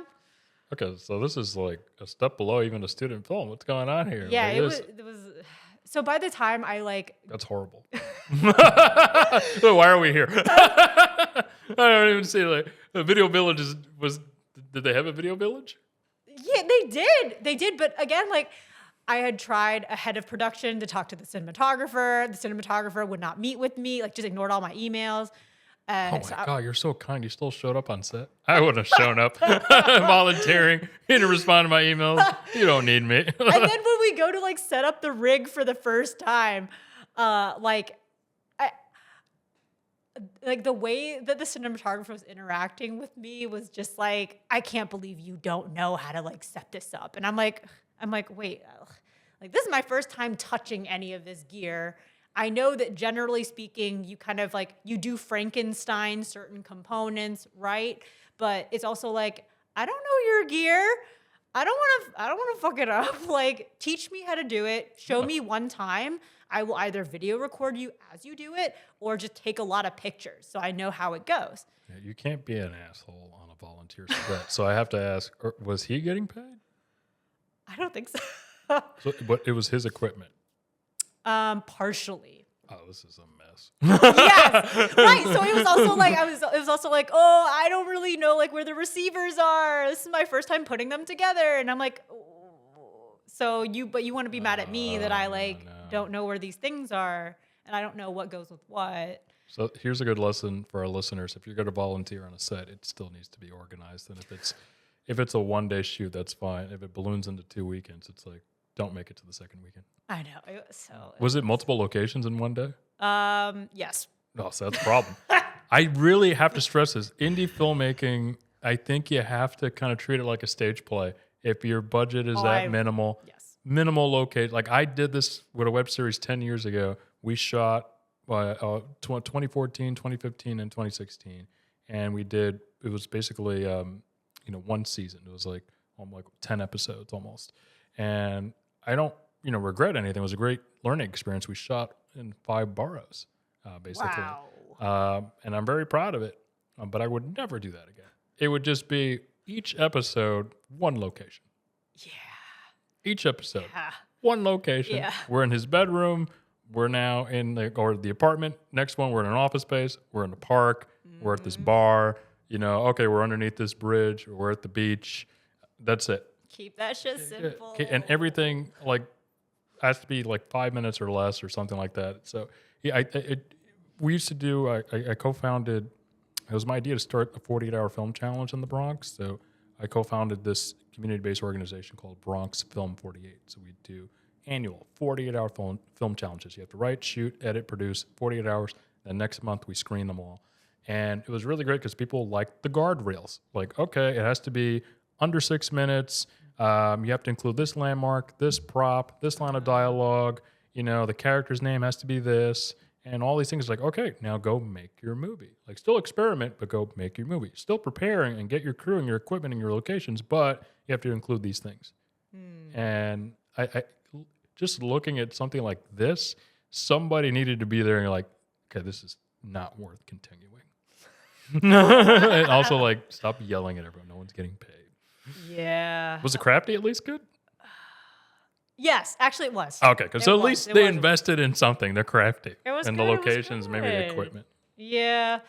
Okay, so this is like a step below even a student film. What's going on here? Yeah, like, it was. So by the time I like. That's horrible. Why are we here? I don't even see like the Video Village did they have a Video Village? Yeah, they did. But again, like, I had tried ahead of production to talk to the cinematographer. The cinematographer would not meet with me, like just ignored all my emails. Oh my God, you're so kind. You still showed up on set. I wouldn't have shown up volunteering. You didn't respond to my emails. You don't need me. And then when we go to like set up the rig for the first time, like the way that the cinematographer was interacting with me was just like, I can't believe you don't know how to like set this up. And I'm like, wait, like this is my first time touching any of this gear. I know that generally speaking, you kind of like, you do Frankenstein certain components, right? But it's also like, I don't know your gear. I don't want to fuck it up. Like, teach me how to do it. Show me one time. I will either video record you as you do it or just take a lot of pictures so I know how it goes. Yeah, you can't be an asshole on a volunteer set. So I have to ask, was he getting paid? I don't think so. But it was his equipment. Partially. Oh, this is a mess. Yes, right. So it was also like it was also like, oh, I don't really know like where the receivers are. This is my first time putting them together, and I'm like, oh. So you want to be mad at me that I like don't know where these things are, and I don't know what goes with what. So here's a good lesson for our listeners: if you're going to volunteer on a set, it still needs to be organized. And if it's a 1-day shoot, that's fine. If it balloons into 2 weekends, it's like don't make it to the second weekend. I know. It was so. Was it multiple locations in one day? Yes. Oh, so that's a problem. I really have to stress this. Indie filmmaking, I think you have to kind of treat it like a stage play. If your budget is minimal, Yes. minimal location. Like I did this with a web series 10 years ago. We shot 2014, 2015, and 2016. And it was basically, one season. It was like 10 episodes almost. And I don't, regret anything. It was a great learning experience. We shot in 5 boroughs, basically. Wow. And I'm very proud of it. But I would never do that again. It would just be each episode, one location. Yeah. Each episode, Yeah. one location. Yeah. We're in his bedroom. We're now in the apartment. Next one, we're in an office space. We're in a park. We're at this bar. Okay, we're underneath this bridge. Or we're at the beach. That's it. Keep that shit simple. Okay, and everything has to be 5 minutes or less or something like that. So yeah, we used to do. I co-founded. It was my idea to start a 48-hour film challenge in the Bronx. So I co-founded this community-based organization called Bronx Film 48. So we do annual 48-hour film challenges. You have to write, shoot, edit, produce 48 hours. Then next month we screen them all. And it was really great because people liked the guardrails. Okay, it has to be under 6 minutes. You have to include this landmark, this prop, this line of dialogue. The character's name has to be this. And all these things okay, now go make your movie. Still experiment, but go make your movie. Still preparing and get your crew and your equipment and your locations, but you have to include these things. And I just looking at something like this, somebody needed to be there and okay, this is not worth continuing. And also stop yelling at everyone. No one's getting paid. Yeah. Was the crafty at least good? Yes, actually it was. Okay, because so at least they invested in something. They're crafty. It was and good, the it was locations, maybe the good. equipment. Yeah.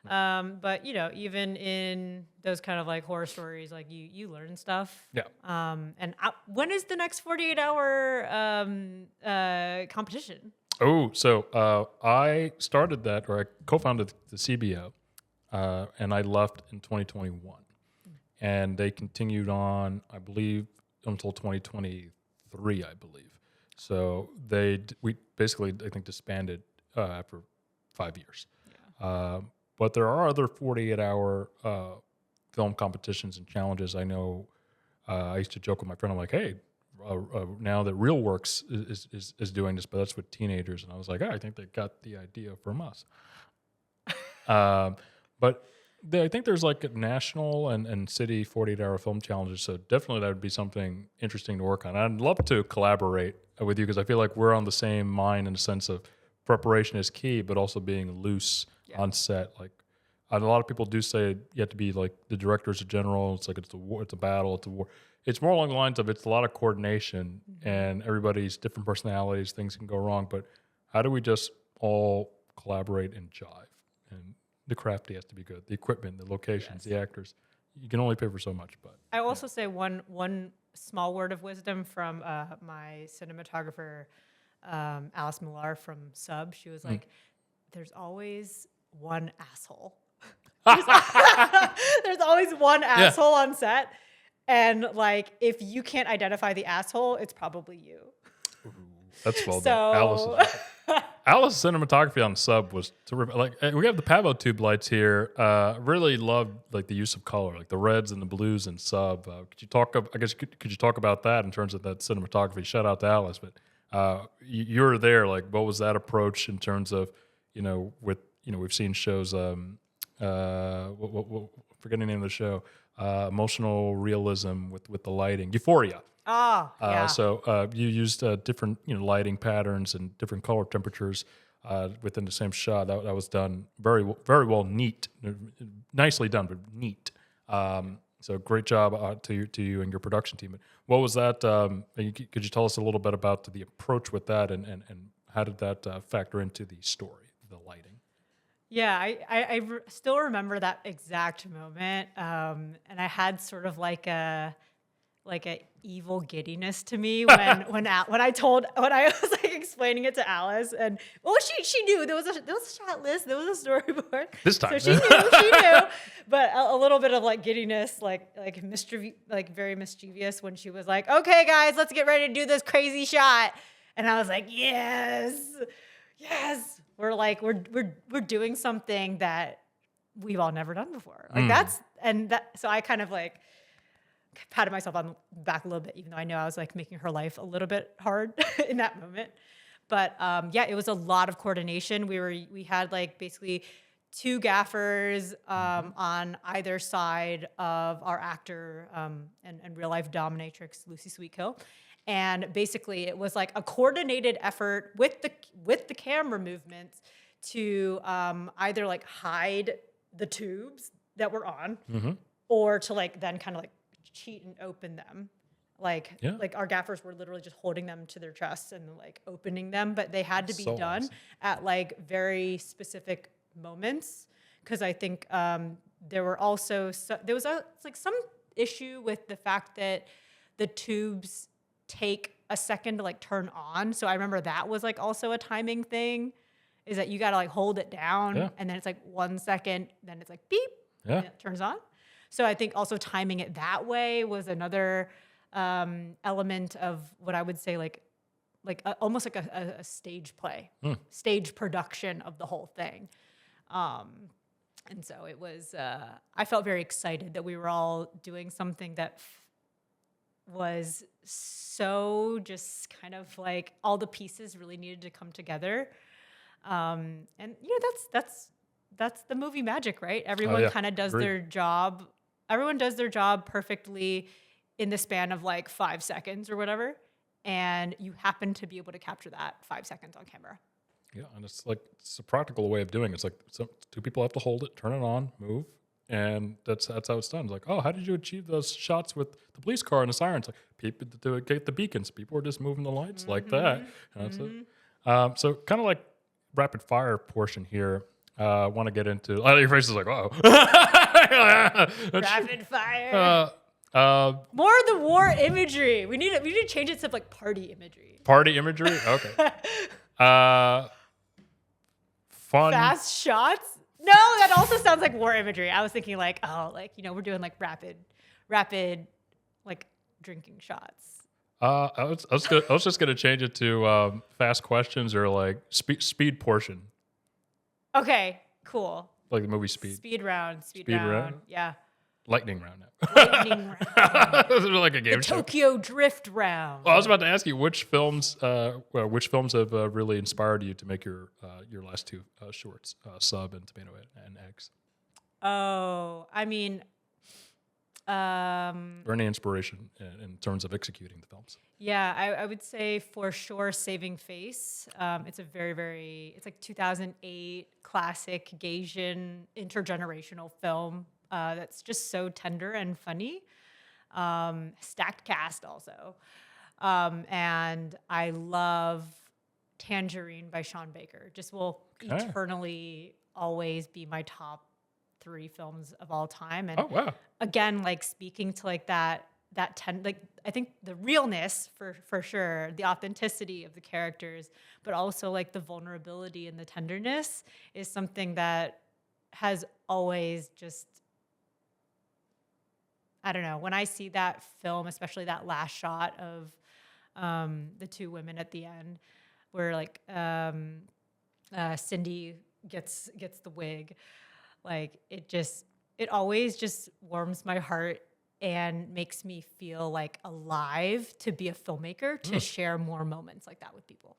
But even in those kind of horror stories, you learn stuff. Yeah. And when is the next 48-hour competition? Oh, so I started that, or I co-founded the CBO, and I left in 2021. And they continued on, I believe, until 2023, I believe. So we basically, I think, disbanded after 5 years. Yeah. But there are other 48-hour film competitions and challenges. I know I used to joke with my friend, I'm like, hey, now that RealWorks is doing this, but that's with teenagers. And I was like, I think they got the idea from us. But I think there's a national and city 48-hour film challenges. So definitely that would be something interesting to work on. I'd love to collaborate with you because I feel like we're on the same mind in the sense of preparation is key, but also being loose on set. A lot of people do say you have to be the director's a general. It's it's a war, it's a battle, it's a war. It's more along the lines of it's a lot of coordination and everybody's different personalities. Things can go wrong, but how do we just all collaborate and jive? And the crafty has to be good. The equipment, the locations, the actors. You can only pay for so much. But I also say one small word of wisdom from my cinematographer, Alice Millar from Sub. She was like, "There's always one asshole. There's always one asshole on set, and if you can't identify the asshole, it's probably you." Ooh, that's well done. Alice's cinematography on Sub was terrific. We have the Pavo tube lights here. Really loved the use of color, the reds and the blues in Sub. Could you talk about that in terms of that cinematography? Shout out to Alice, but you were there. What was that approach in terms of we've seen shows. Forgetting the name of the show. Emotional realism with the lighting. Euphoria. Yeah. So you used different lighting patterns and different color temperatures within the same shot. That was done very well, neat, nicely done, but neat. So great job to you and your production team. What was that? Could you tell us a little bit about the approach with that and how did that factor into the story, the lighting? Yeah, I still remember that exact moment, and I had sort of like a evil giddiness to me when when I was like explaining it to Alice, and well, she knew there was a shot list, there was a storyboard. This time. So she knew, but a little bit of like giddiness, like very mischievous when she was like, "Okay, guys, let's get ready to do this crazy shot," and I was like, "Yes, we're doing something that we've all never done before." Like so I kind of like patted myself on the back a little bit, even though I know I was like making her life a little bit hard in that moment. But yeah, it was a lot of coordination. We had like basically 2 gaffers on either side of our actor and real life dominatrix Lucy Sweetkill. And basically it was like a coordinated effort with the camera movements to either like hide the tubes that were on or to like then kind of like cheat and open them. Like our gaffers were literally just holding them to their chests and like opening them, but they had to be done at like very specific moments. Cause I think there were also, there was like some issue with the fact that the tubes take a second to like turn on. So I remember that was like also a timing thing, is that you got to like hold it down and then it's like 1 second, then it's like beep and it turns on. So I think also timing it that way was another element of what I would say almost like a stage play, stage production of the whole thing. And so it was, I felt very excited that we were all doing something that was so just kind of like all the pieces really needed to come together. And that's the movie magic, right? Everyone kind of does their job. Everyone does their job perfectly in the span of like 5 seconds or whatever. And you happen to be able to capture that 5 seconds on camera. Yeah, and it's a practical way of doing it. It's like 2 people have to hold it, turn it on, move, and that's how it's done. It's like, oh, how did you achieve those shots with the police car and the sirens? Like, people to get the beacons. People were just moving the lights like that. And that's it. So kind of like rapid fire portion here. I want to get into. Your face is like, oh. Rapid fire. More of the war imagery. We need to change it to like party imagery. Party imagery. Okay. Fun. Fast shots. No, that also sounds like war imagery. I was thinking like, we're doing like rapid, like drinking shots. I was just gonna change it to fast questions or like speed portion. Okay, cool. Like the movie Speed. Speed round. Yeah. Lightning round now. Lightning round. This is like a game show. Tokyo Drift round. Well, I was about to ask you which films have really inspired you to make your last 2 shorts, Sub and Tomato and Eggs. Oh, I mean, or any inspiration in terms of executing the films? Yeah, I would say for sure Saving Face. It's a it's like 2008 classic Gaysian intergenerational film that's just so tender and funny. Stacked cast also. And I love Tangerine by Sean Baker. Just will eternally always be my top 3 films of all time. And again, like speaking to like that I think the realness for sure, the authenticity of the characters, but also like the vulnerability and the tenderness is something that has always just, I don't know, when I see that film, especially that last shot of the 2 women at the end, where like Cindy gets the wig, like it always just warms my heart and makes me feel like alive to be a filmmaker, to share more moments like that with people.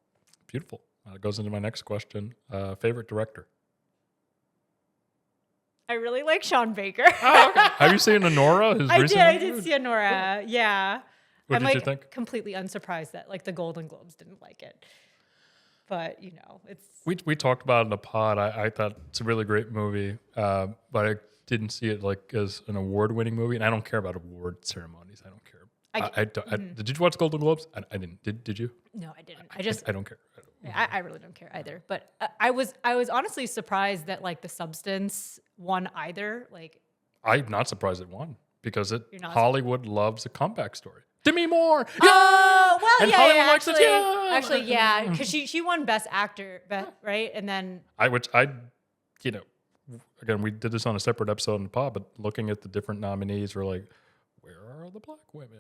Beautiful. It goes into my next question. Favorite director? I really like Sean Baker. Oh, okay. Have you seen Anora? I did see Anora. Cool. Yeah. What I'm did you think? Completely unsurprised that like the Golden Globes didn't like it. But it's we talked about it in the pod. I thought it's a really great movie, but I didn't see it like as an award-winning movie, and I don't care about award ceremonies. I don't care. Did you watch Golden Globes? I didn't. Did you? No, I didn't. I don't care. I really don't care either. But I was honestly surprised that like The Substance won either. Like, I'm not surprised it won because You're not Hollywood loves a comeback story. Demi Moore. oh well, And yeah, Hollywood yeah, likes it, yeah. actually, yeah, because she won Best Actor, right? And then You know, again, we did this on a separate episode in the pod, but looking at the different nominees, we're like, where are the black women?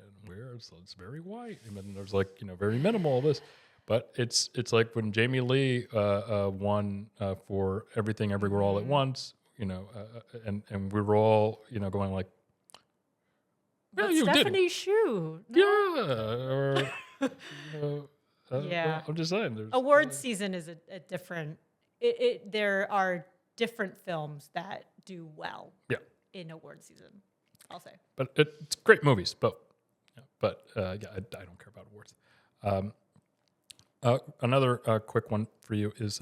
It's very white, and then there's like very minimal of this, but it's like when Jamie Lee won for Everything Everywhere All at Once, and we were all going like, yeah, but you did, Stephanie Shu. yeah, or Yeah. well, I'm just saying, there's Award season is a different. There are different films that do well. Yeah. In award season, I'll say. But it's great movies, but I don't care about awards. Another quick one for you is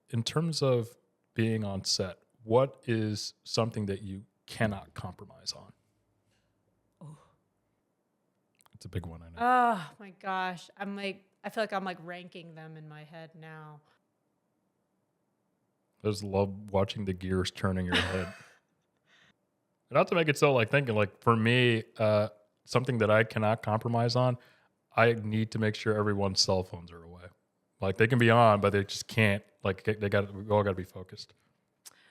in terms of being on set, what is something that you cannot compromise on? It's a big one, I know. Oh my gosh, I feel like I'm like ranking them in my head now. I just love watching the gears turn in your head. Not to make it so like thinking, like for me, something that I cannot compromise on, I need to make sure everyone's cell phones are away. Like they can be on, but they just can't. Like we all got to be focused.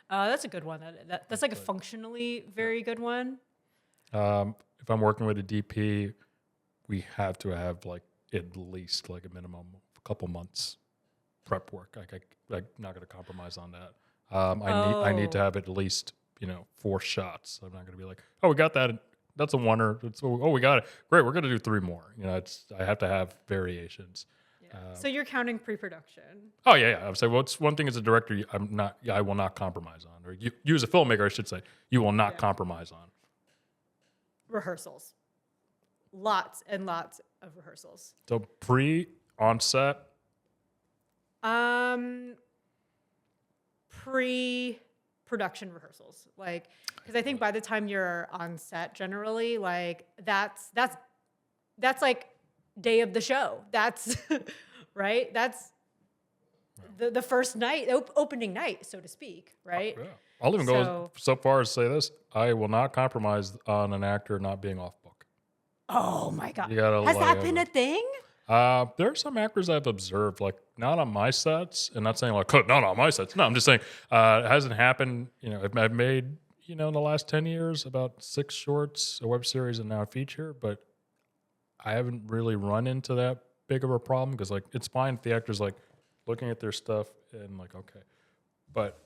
That's a good one. That's like a functionally very good one. If I'm working with a DP, we have to have like at least like a minimum of a couple months prep work. I'm not going to compromise on that. I need to have at least 4 shots. I'm not going to be like, oh, we got that. That's a oneer. We got it. Great. We're going to do 3 more. I have to have variations. Yeah. So you're counting pre-production. Oh yeah. I'm saying, well, it's one thing as a director, I will not compromise on, or you as a filmmaker, I should say, you will not compromise on. Rehearsals. Lots and lots of rehearsals. So on set. Pre-production rehearsals, like, because I think by the time you're on set, generally, like that's like day of the show. That's right. That's the first night, opening night, so to speak. Right. Yeah. I'll even go so far as say this: I will not compromise on an actor not being off book. Oh my God! Has that been a thing? There are some actors I've observed, like not on my sets, and not saying like not on my sets. No, I'm just saying it hasn't happened. I've made in the last 10 years about 6 shorts, a web series, and now a feature, but I haven't really run into that big of a problem because like it's fine if the actor's like looking at their stuff and like okay, but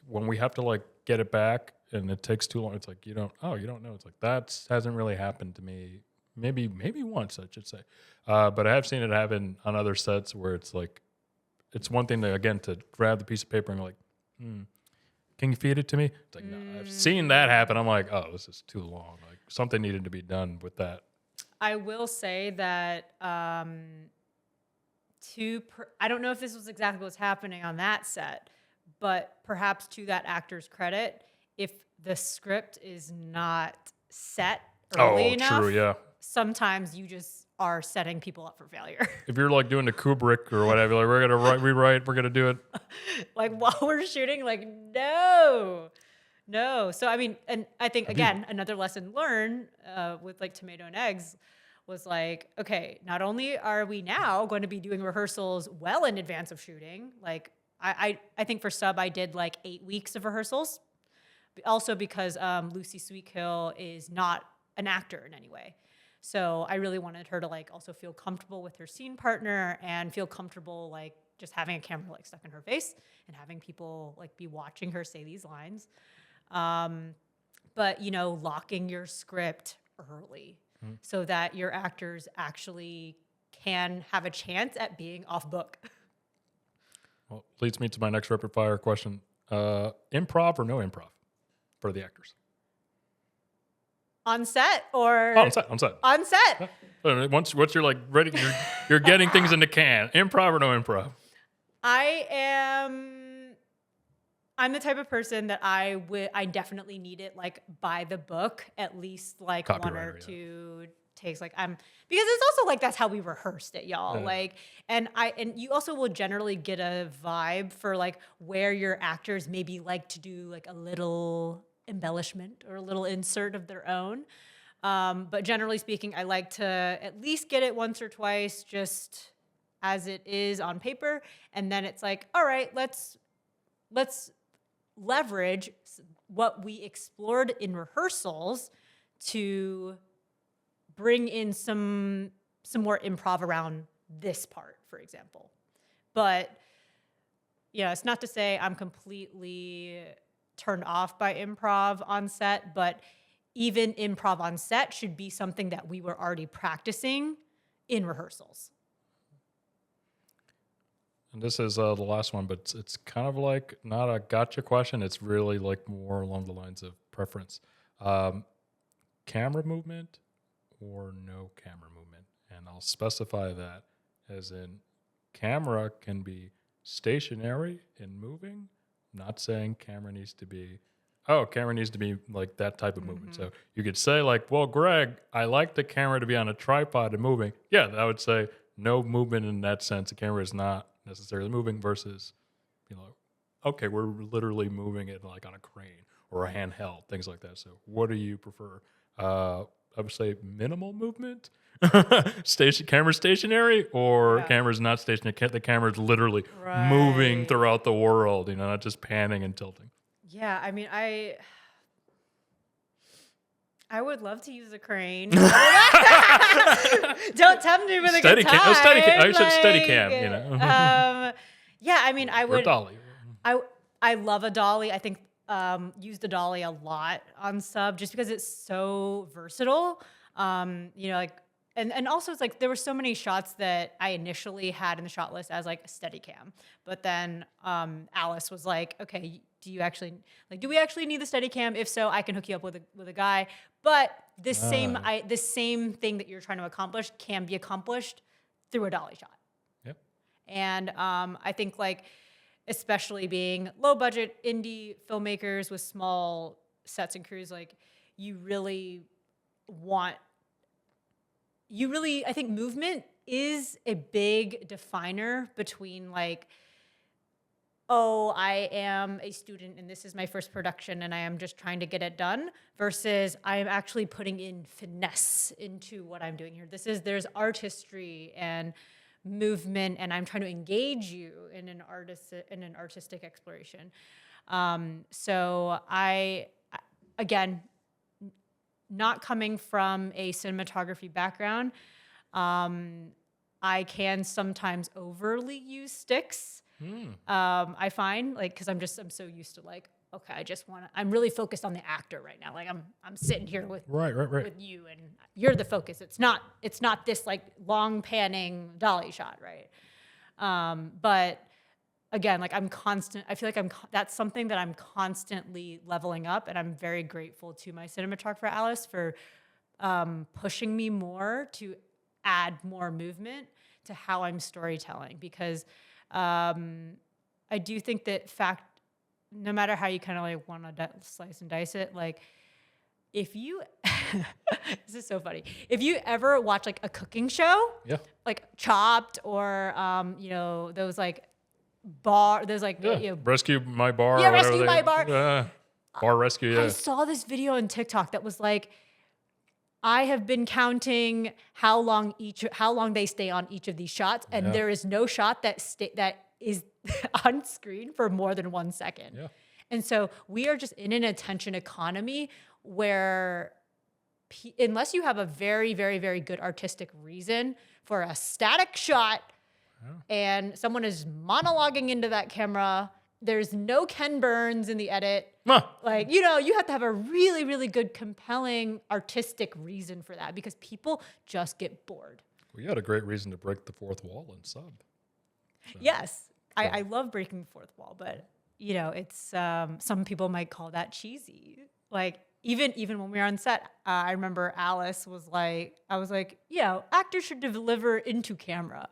when we have to like get it back and it takes too long, it's like you don't know. It's like that hasn't really happened to me. Maybe once, I should say. But I have seen it happen on other sets where it's like, it's one thing to grab the piece of paper and like, can you feed it to me? It's like, no, I've seen that happen. I'm like, oh, this is too long. Like something needed to be done with that. I will say that I don't know if this was exactly what's happening on that set, but perhaps to that actor's credit, if the script is not set early enough, true, yeah. Sometimes you just are setting people up for failure. If you're like doing the Kubrick or whatever, like we're gonna rewrite, we're gonna do it. Like while we're shooting, like no. So I mean, and I think again, another lesson learned with like Tomato and Eggs was like, okay, not only are we now going to be doing rehearsals well in advance of shooting, like I think for Sub I did like 8 weeks of rehearsals, also because Lucy Sweetkill is not an actor in any way. So I really wanted her to like also feel comfortable with her scene partner and feel comfortable like just having a camera like stuck in her face and having people like be watching her say these lines. But locking your script early so that your actors actually can have a chance at being off book. Well, leads me to my next rapid fire question. Improv or no improv for the actors? On set or on set? On set. Once you're like ready, you're getting things in the can. Improv or no improv? I'm the type of person that I definitely need it like by the book, at least like 1 or 2 takes. Like because it's also like that's how we rehearsed it, y'all. Yeah. Like, and you also will generally get a vibe for like where your actors maybe like to do like a little embellishment or a little insert of their own. But generally speaking, I like to at least get it once or twice, just as it is on paper, and then it's like, all right, let's leverage what we explored in rehearsals to bring in some more improv around this part, for example. But yeah, it's not to say I'm completely turned off by improv on set, but even improv on set should be something that we were already practicing in rehearsals. And this is the last one, but it's kind of like not a gotcha question. It's really like more along the lines of preference. Camera movement or no camera movement. And I'll specify that as in camera can be stationary and moving. I'm not saying camera needs to be like that type of movement. So you could say like, well, Greg, I like the camera to be on a tripod and moving. Yeah, I would say no movement in that sense. The camera is not necessarily moving versus, okay, we're literally moving it like on a crane or a handheld, things like that. So what do you prefer? I would say minimal movement, camera stationary, or camera's not stationary. The camera's literally moving throughout the world, not just panning and tilting. Yeah, I mean, I would love to use a crane. Don't tempt me with a good time. I said steady cam, yeah, I mean, I would. Or dolly. I love a dolly. I think use the dolly a lot on sub just because it's so versatile. Like, and also it's like there were so many shots that I initially had in the shot list as like a steady cam, but then Alice was like, okay, do we actually need the steady cam? If so, I can hook you up with a guy. But this same thing that you're trying to accomplish can be accomplished through a dolly shot. Yep. And I think like, especially being low budget indie filmmakers with small sets and crews, like I think movement is a big definer between like, oh, I am a student and this is my first production and I am just trying to get it done, versus I am actually putting in finesse into what I'm doing here. There's artistry and movement, and I'm trying to engage you in an artistic exploration. So again, not coming from a cinematography background, I can sometimes overly use sticks. I find like, cause I'm so used to like, okay, I'm really focused on the actor right now. Like I'm sitting here with with you and you're the focus. It's not this like long panning dolly shot. Right. But again, like I feel like that's something that I'm constantly leveling up, and I'm very grateful to my cinematographer, Alice, for pushing me more to add more movement to how I'm storytelling, because I do think that no matter how you kind of like want to slice and dice it, like if you, this is so funny. If you ever watch like a cooking show, like Chopped or, those like Rescue My Bar. Yeah, Rescue My Bar. Bar Rescue, yeah. I saw this video on TikTok that was like, I have been counting how long they stay on each of these shots, and there is no shot that is on screen for more than 1 second. Yeah. And so we are just in an attention economy where unless you have a very, very, very good artistic reason for a static shot and someone is monologuing into that camera, there's no Ken Burns in the edit. Like, you have to have a really, really good, compelling artistic reason for that, because people just get bored. Well, you had a great reason to break the fourth wall in sub. So. Yes. I love breaking the fourth wall, but it's some people might call that cheesy. Like even when we were on set, I remember Alice was like, actors should deliver into camera.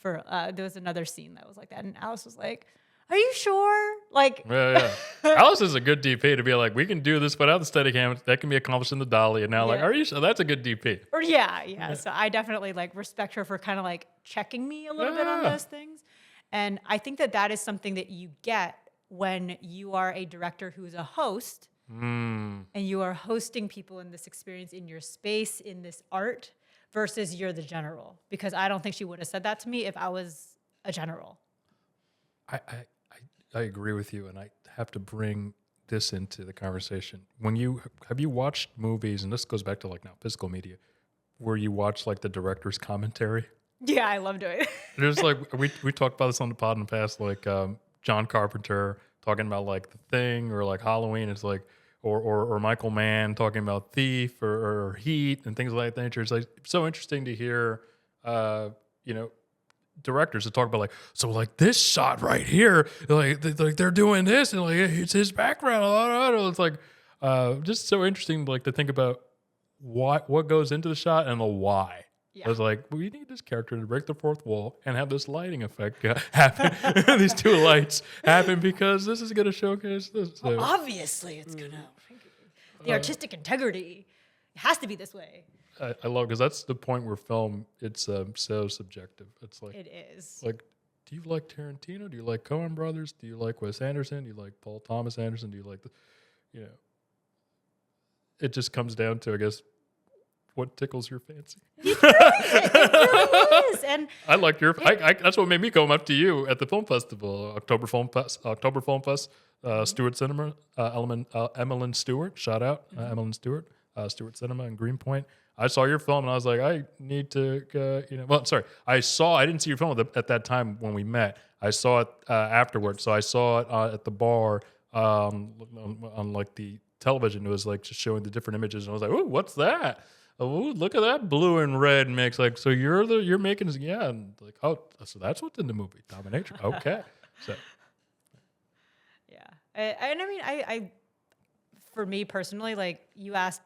There was another scene that was like that, and Alice was like, are you sure? Like, Yeah. Alice is a good DP to be like, we can do this without the Steadicam. That can be accomplished in the dolly. And now, like, Yeah. are you sure? That's a good DP. or yeah. So I definitely like respect her for kind of like checking me a little bit on Yeah. those things. And I think that that is something that you get when you are a director who is a host and you are hosting people in this experience, in your space, in this art, versus you're the general. Because I don't think she would have said that to me if I was a general. I agree with you, and I have to bring this into the conversation. Have you watched movies, and this goes back to like now physical media, where you watch like the director's commentary? Yeah, I love doing it. There's like we talked about this on the pod in the past, like John Carpenter talking about like The Thing or like Halloween. It's like or Michael Mann talking about Thief or Heat and things of that nature. It's like so interesting to hear, directors to talk about like, so like this shot right here, like they're doing this and like it's his background. It's like just so interesting like to think about what goes into the shot and the why. Yeah. It's like we need this character to break the fourth wall and have this lighting effect happen. These two lights happen because this is going to showcase this. So, Obviously, it's gonna. The artistic integrity. It has to be this way. I love because that's the point where film it's so subjective. It's like It is. like, do you like Tarantino? Do you like Coen Brothers? Do you like Wes Anderson? Do you like Paul Thomas Anderson? Do you like it just comes down to, I guess, what tickles your fancy. It really is. And I like your. That's what made me come up to you at the film festival, October Film Fest. Stewart Cinema, Emmeline Stewart. Shout out, Emmeline Stewart. Stewart Cinema in Greenpoint. I saw your film and I was like, I need to, I didn't see your film at that time when we met. I saw it afterwards. So I saw it at the bar on like the television. It was like just showing the different images. And I was like, oh, what's that? Oh, look at that blue and red mix. Like, so you're making, yeah. And like, oh, so that's what's in the movie, Dominatrix. Okay. So. yeah. I for me personally, like you asked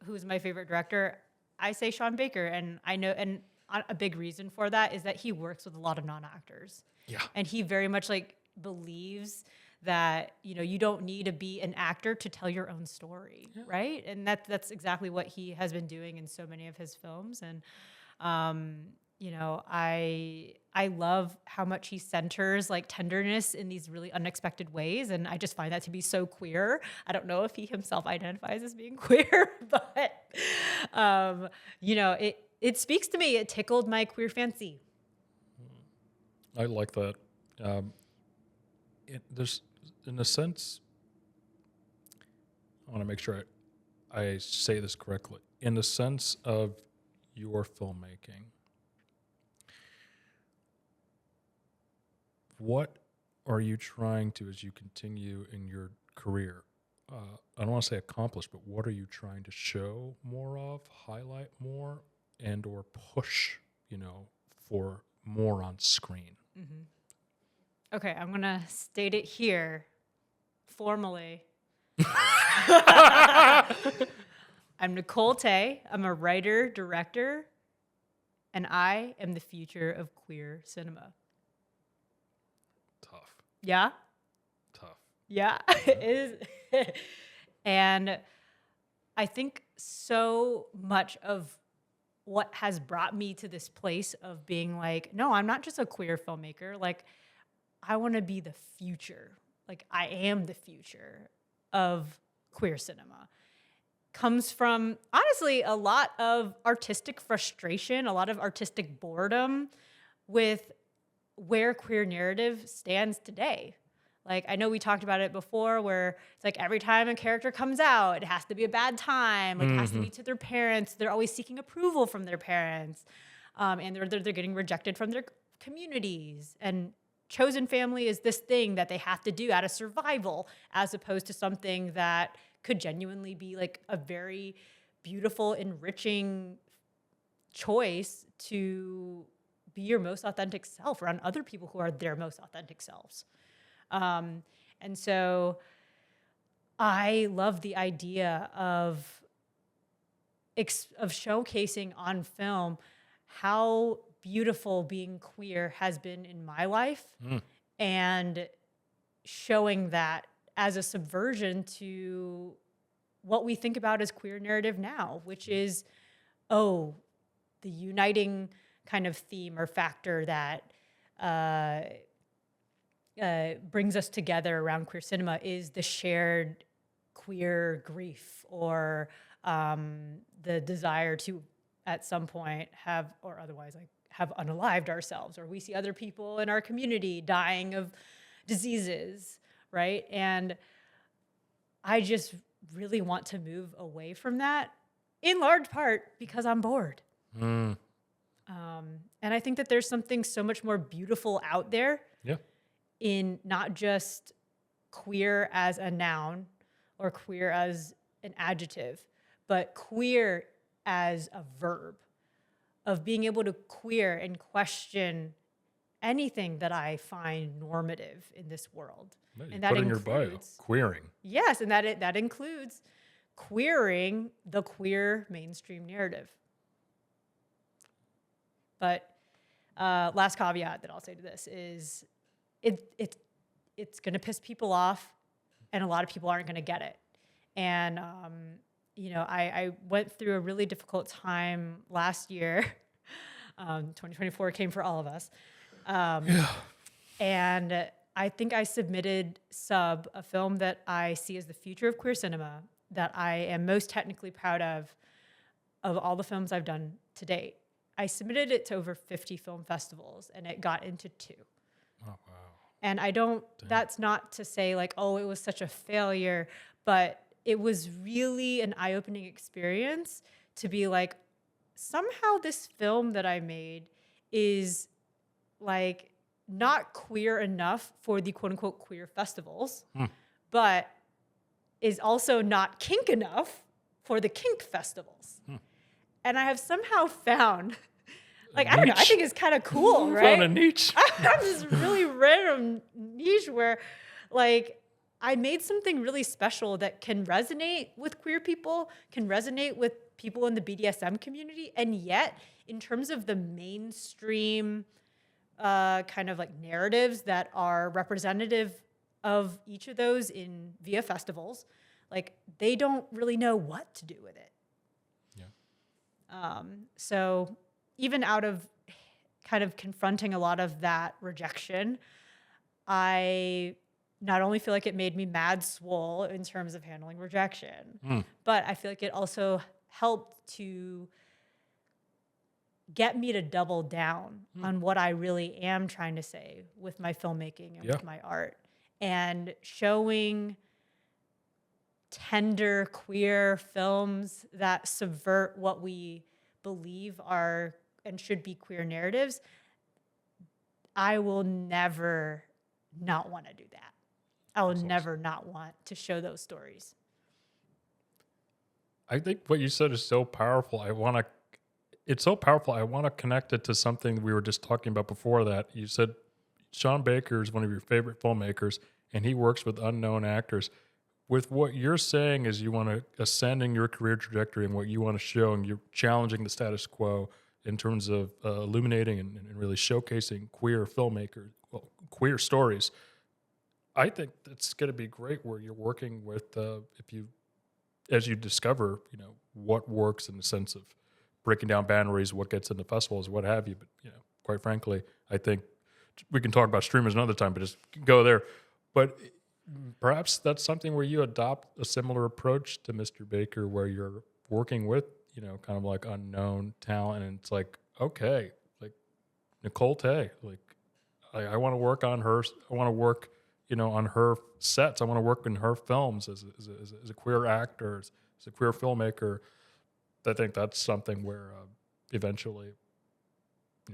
who's my favorite director, I say Sean Baker. And I know, and a big reason for that is that he works with a lot of non-actors. Yeah. And he very much like believes that, you don't need to be an actor to tell your own story, right? And that's exactly what he has been doing in so many of his films. And, I love how much he centers like tenderness in these really unexpected ways. And I just find that to be so queer. I don't know if he himself identifies as being queer, but, it speaks to me. It tickled my queer fancy. I like that. There's, in a sense, I want to make sure I say this correctly. In the sense of your filmmaking, what are you trying to, as you continue in your career, I don't want to say accomplish, but what are you trying to show more of, highlight more, and or push, for more on screen? Mm-hmm. Okay, I'm going to state it here formally. I'm Nicole Tay. I'm a writer, director, and I am the future of queer cinema. Tough. Yeah? Tough. Yeah, it is. And I think so much of what has brought me to this place of being like, no, I'm not just a queer filmmaker. Like, I want to be the future. Like, I am the future of queer cinema. Comes from, honestly, a lot of artistic frustration, a lot of artistic boredom with where queer narrative stands today. Like, I know we talked about it before where it's like every time a character comes out, it has to be a bad time. Like, it has to be to their parents. They're always seeking approval from their parents. And they're getting rejected from their communities. And chosen family is this thing that they have to do out of survival, as opposed to something that could genuinely be like a very beautiful, enriching choice to be your most authentic self around other people who are their most authentic selves. And so I love the idea of showcasing on film how beautiful being queer has been in my life. And showing that as a subversion to what we think about as queer narrative now, which is, the uniting kind of theme or factor that brings us together around queer cinema is the shared queer grief or the desire to, at some point, have, or otherwise, like, have unalived ourselves, or we see other people in our community dying of diseases, right? And I just really want to move away from that, in large part because I'm bored. And I think that there's something so much more beautiful out there in not just queer as a noun or queer as an adjective, but queer as a verb, of being able to queer and question anything that I find normative in this world. And that put in your bio, queering. Yes, and that includes queering the queer mainstream narrative. But last caveat that I'll say to this is it's going to piss people off, and a lot of people aren't going to get it. And I went through a really difficult time last year. 2024 came for all of us. And I think I submitted a film that I see as the future of queer cinema, that I am most technically proud of all the films I've done to date. I submitted it to over 50 film festivals, and it got into 2. Oh, wow. And that's not to say like, oh, it was such a failure, but it was really an eye-opening experience to be like, somehow this film that I made is like not queer enough for the quote unquote queer festivals, but is also not kink enough for the kink festivals. And I have somehow found, like, I don't know, I think it's kind of cool, right? Found a niche. I have this really random niche where, like, I made something really special that can resonate with queer people, can resonate with people in the BDSM community, and yet, in terms of the mainstream kind of like narratives that are representative of each of those via festivals, like, they don't really know what to do with it. So even out of kind of confronting a lot of that rejection, I not only feel like it made me mad swole in terms of handling rejection, but I feel like it also helped to get me to double down on what I really am trying to say with my filmmaking and with my art, and showing tender queer films that subvert what we believe are and should be queer narratives. I will never not want to do that. I will never not want to show those stories. I think what you said is so powerful. It's so powerful. I want to connect it to something we were just talking about before that. You said Sean Baker is one of your favorite filmmakers, and he works with unknown actors. With what you're saying is you want to ascending your career trajectory and what you want to show, and you're challenging the status quo in terms of illuminating and really showcasing queer filmmakers, queer stories. I think it's going to be great where you're working with, as you discover, what works in the sense of breaking down boundaries, what gets into festivals, what have you. But, quite frankly, I think we can talk about streamers another time, but just go there. But perhaps that's something where you adopt a similar approach to Mr. Baker, where you're working with, kind of like unknown talent. And it's like, okay, like Nicole Tay, like I want to work on her. I want to work, on her sets. I want to work in her films as a queer actor, as a queer filmmaker. I think that's something where eventually,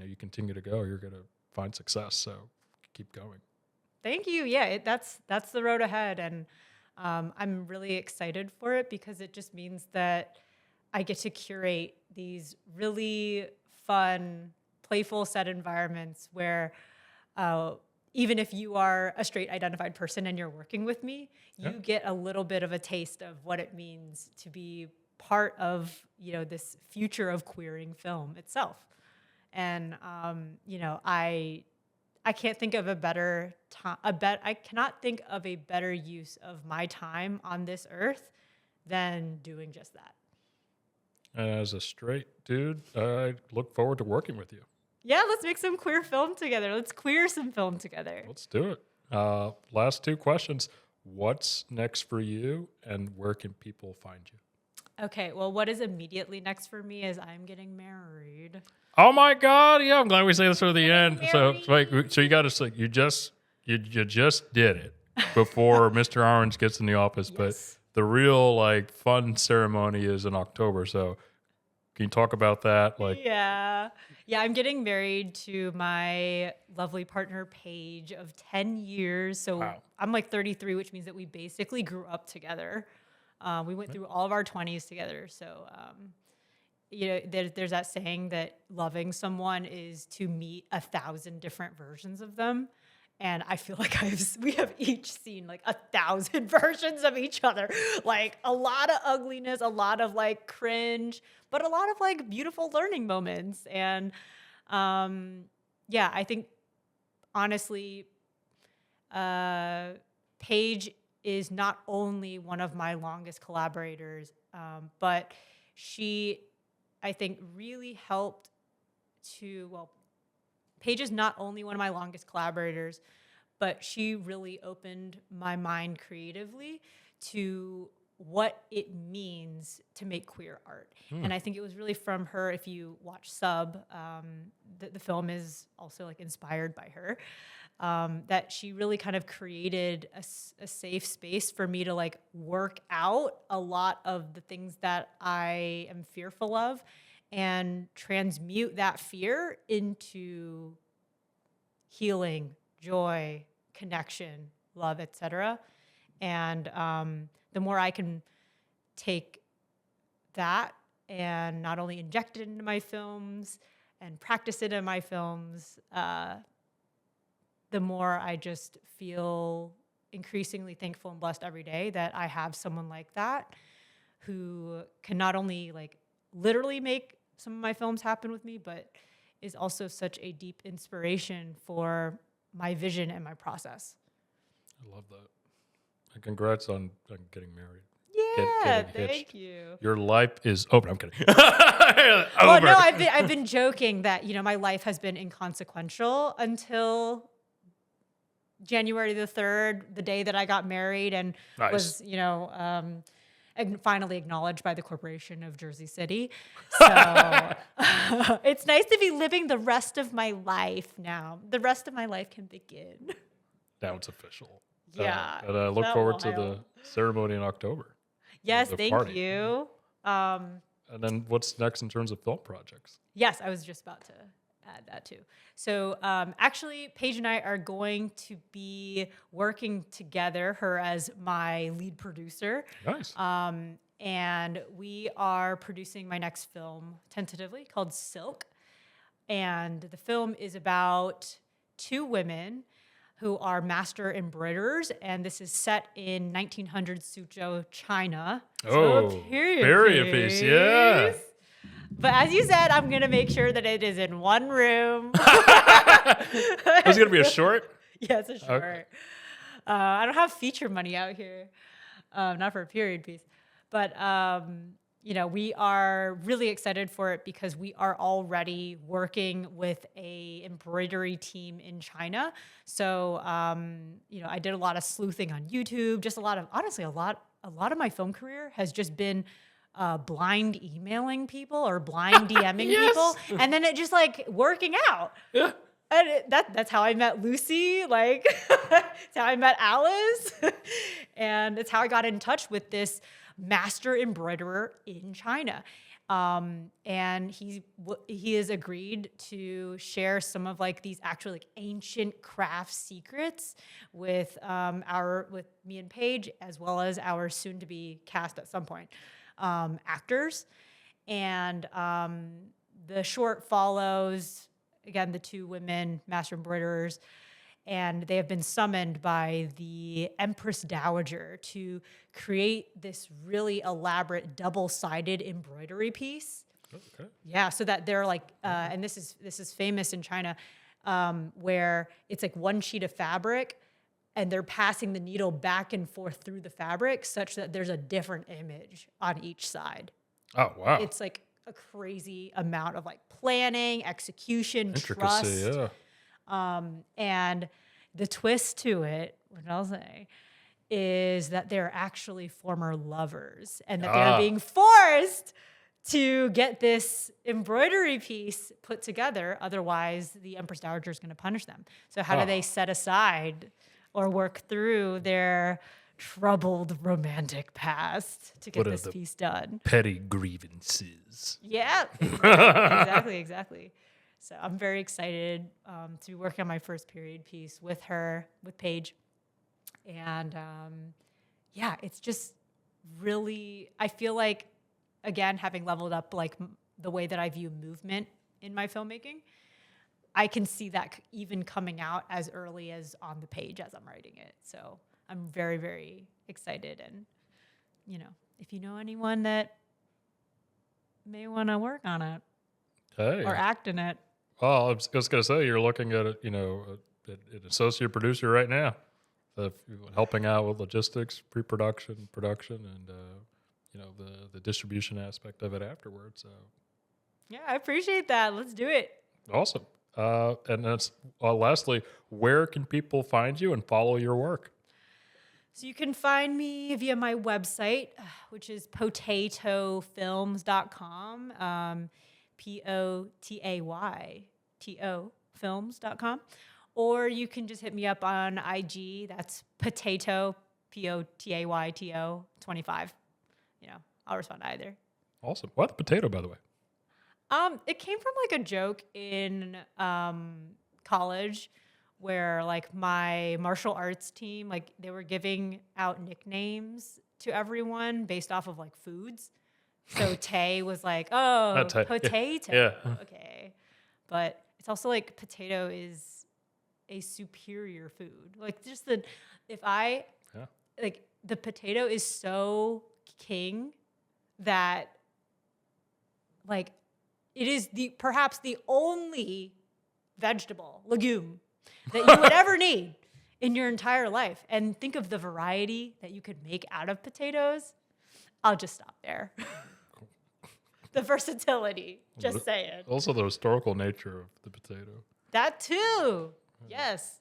you continue to go, you're going to find success. So keep going. Thank you. Yeah, that's the road ahead. And I'm really excited for it because it just means that I get to curate these really fun, playful set environments where even if you are a straight identified person and you're working with me, you get a little bit of a taste of what it means to be part of, this future of queering film itself. And, I can't think of a better time. I cannot think of a better use of my time on this earth than doing just that. And as a straight dude, I look forward to working with you. Yeah, let's make some queer film together. Let's queer some film together. Let's do it. Last two questions. What's next for you, and where can people find you? Okay, well, what is immediately next for me is I'm getting married. Oh my God! Yeah, I'm glad we say this for the end. So, married. so you got to you just did it before Mr. Orange gets in the office, Yes. but the real like fun ceremony is in October. So, can you talk about that? Like, Yeah, I'm getting married to my lovely partner, Paige, of 10 years. So Wow. I'm like 33, which means that we basically grew up together. We went through all of our 20s together. So, there's that saying that loving someone is to meet 1,000 different versions of them. And I feel like we have each seen like 1,000 versions of each other. Like a lot of ugliness, a lot of like cringe, but a lot of like beautiful learning moments. And I think honestly, Paige is not only one of my longest collaborators, but she, I think, really helped Paige is not only one of my longest collaborators, but she really opened my mind creatively to what it means to make queer art. And I think it was really from her. If you watch Sub, the film is also like inspired by her, that she really kind of created a safe space for me to like work out a lot of the things that I am fearful of and transmute that fear into healing, joy, connection, love, etc. And the more I can take that and not only inject it into my films and practice it in my films, the more I just feel increasingly thankful and blessed every day that I have someone like that who can not only like literally make some of my films happen with me, but is also such a deep inspiration for my vision and my process. I love that. And congrats on getting married. Yeah, getting hitched. thank you. Your life is open. I'm kidding. Well, Over. no, I've been joking that my life has been inconsequential until January the 3rd, the day that I got married and Nice. was finally acknowledged by the corporation of Jersey City. So it's nice to be living the rest of my life now. The rest of my life can begin. Now it's official. Yeah. And I look that forward to the wild. ceremony in October. Yes, the thank party. you. And then what's next in terms of film projects? Yes, I was just about to add that too. So actually, Paige and I are going to be working together, her as my lead producer. Nice. And we are producing my next film tentatively called Silk. And the film is about two women who are master embroiderers, and this is set in 1900 Suzhou, China. Oh, So a period piece, yeah. But as you said, I'm going to make sure that it is in one room. Is it going to be a short? Yeah, it's a short. Okay. I don't have feature money out here, not for a period piece. But, we are really excited for it because we are already working with a embroidery team in China. So, I did a lot of sleuthing on YouTube, just a lot of my film career has just been blind emailing people or blind DMing Yes. people. And then it just like working out. Yeah. And that's how I met Lucy. Like, it's how I met Alice. And it's how I got in touch with this master embroiderer in China. And he has agreed to share some of like these actual like ancient craft secrets with me and Paige, as well as our soon to be cast at some point actors. And the short follows again the two women master embroiderers, and they have been summoned by the Empress Dowager to create this really elaborate double-sided embroidery piece. Okay. Yeah, so that they're like, and this is famous in China. where it's like one sheet of fabric and they're passing the needle back and forth through the fabric such that there's a different image on each side. Oh, wow. It's like a crazy amount of like planning, execution, Intricacy, trust. yeah. And the twist to it, what I'll say, is that they're actually former lovers and that they're being forced to get this embroidery piece put together. Otherwise, the Empress Dowager is going to punish them. So how do they set aside or work through their troubled romantic past to get What are this the piece done? Petty grievances. Yeah, exactly. So I'm very excited to be working on my first period piece with her, with Paige. And yeah, it's just really, I feel like, again, having leveled up like the way that I view movement in my filmmaking, I can see that even coming out as early as on the page as I'm writing it. So I'm very, very excited. And, you know, if you know anyone that may want to work on it Hey. or act in it. Well, I was going to say, you're looking at, an associate producer right now. So if you're helping out with logistics, pre-production, production, and, the distribution aspect of it afterwards. So. Yeah, I appreciate that. Let's do it. Awesome. And that's lastly, where can people find you and follow your work? So you can find me via my website, which is potatofilms.com, POTAYTO films.com. Or you can just hit me up on IG. That's potato, POTAYTO 25. I'll respond to either. Awesome. Why the potato, by the way? It came from like a joke in college where like my martial arts team, like they were giving out nicknames to everyone based off of like foods. So Tay was like, oh, potato. Yeah. Okay. But it's also like potato is a superior food. Like just the potato is so king that like it is perhaps the only vegetable, legume that you would ever need in your entire life. And think of the variety that you could make out of potatoes. I'll just stop there. The versatility, just saying. Also the historical nature of the potato. That too. Yes.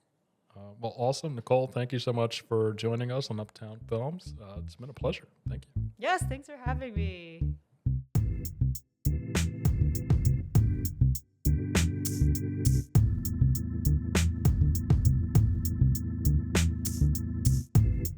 Well, awesome. Nicole, thank you so much for joining us on Uptown Films. It's been a pleasure. Thank you. Yes, thanks for having me.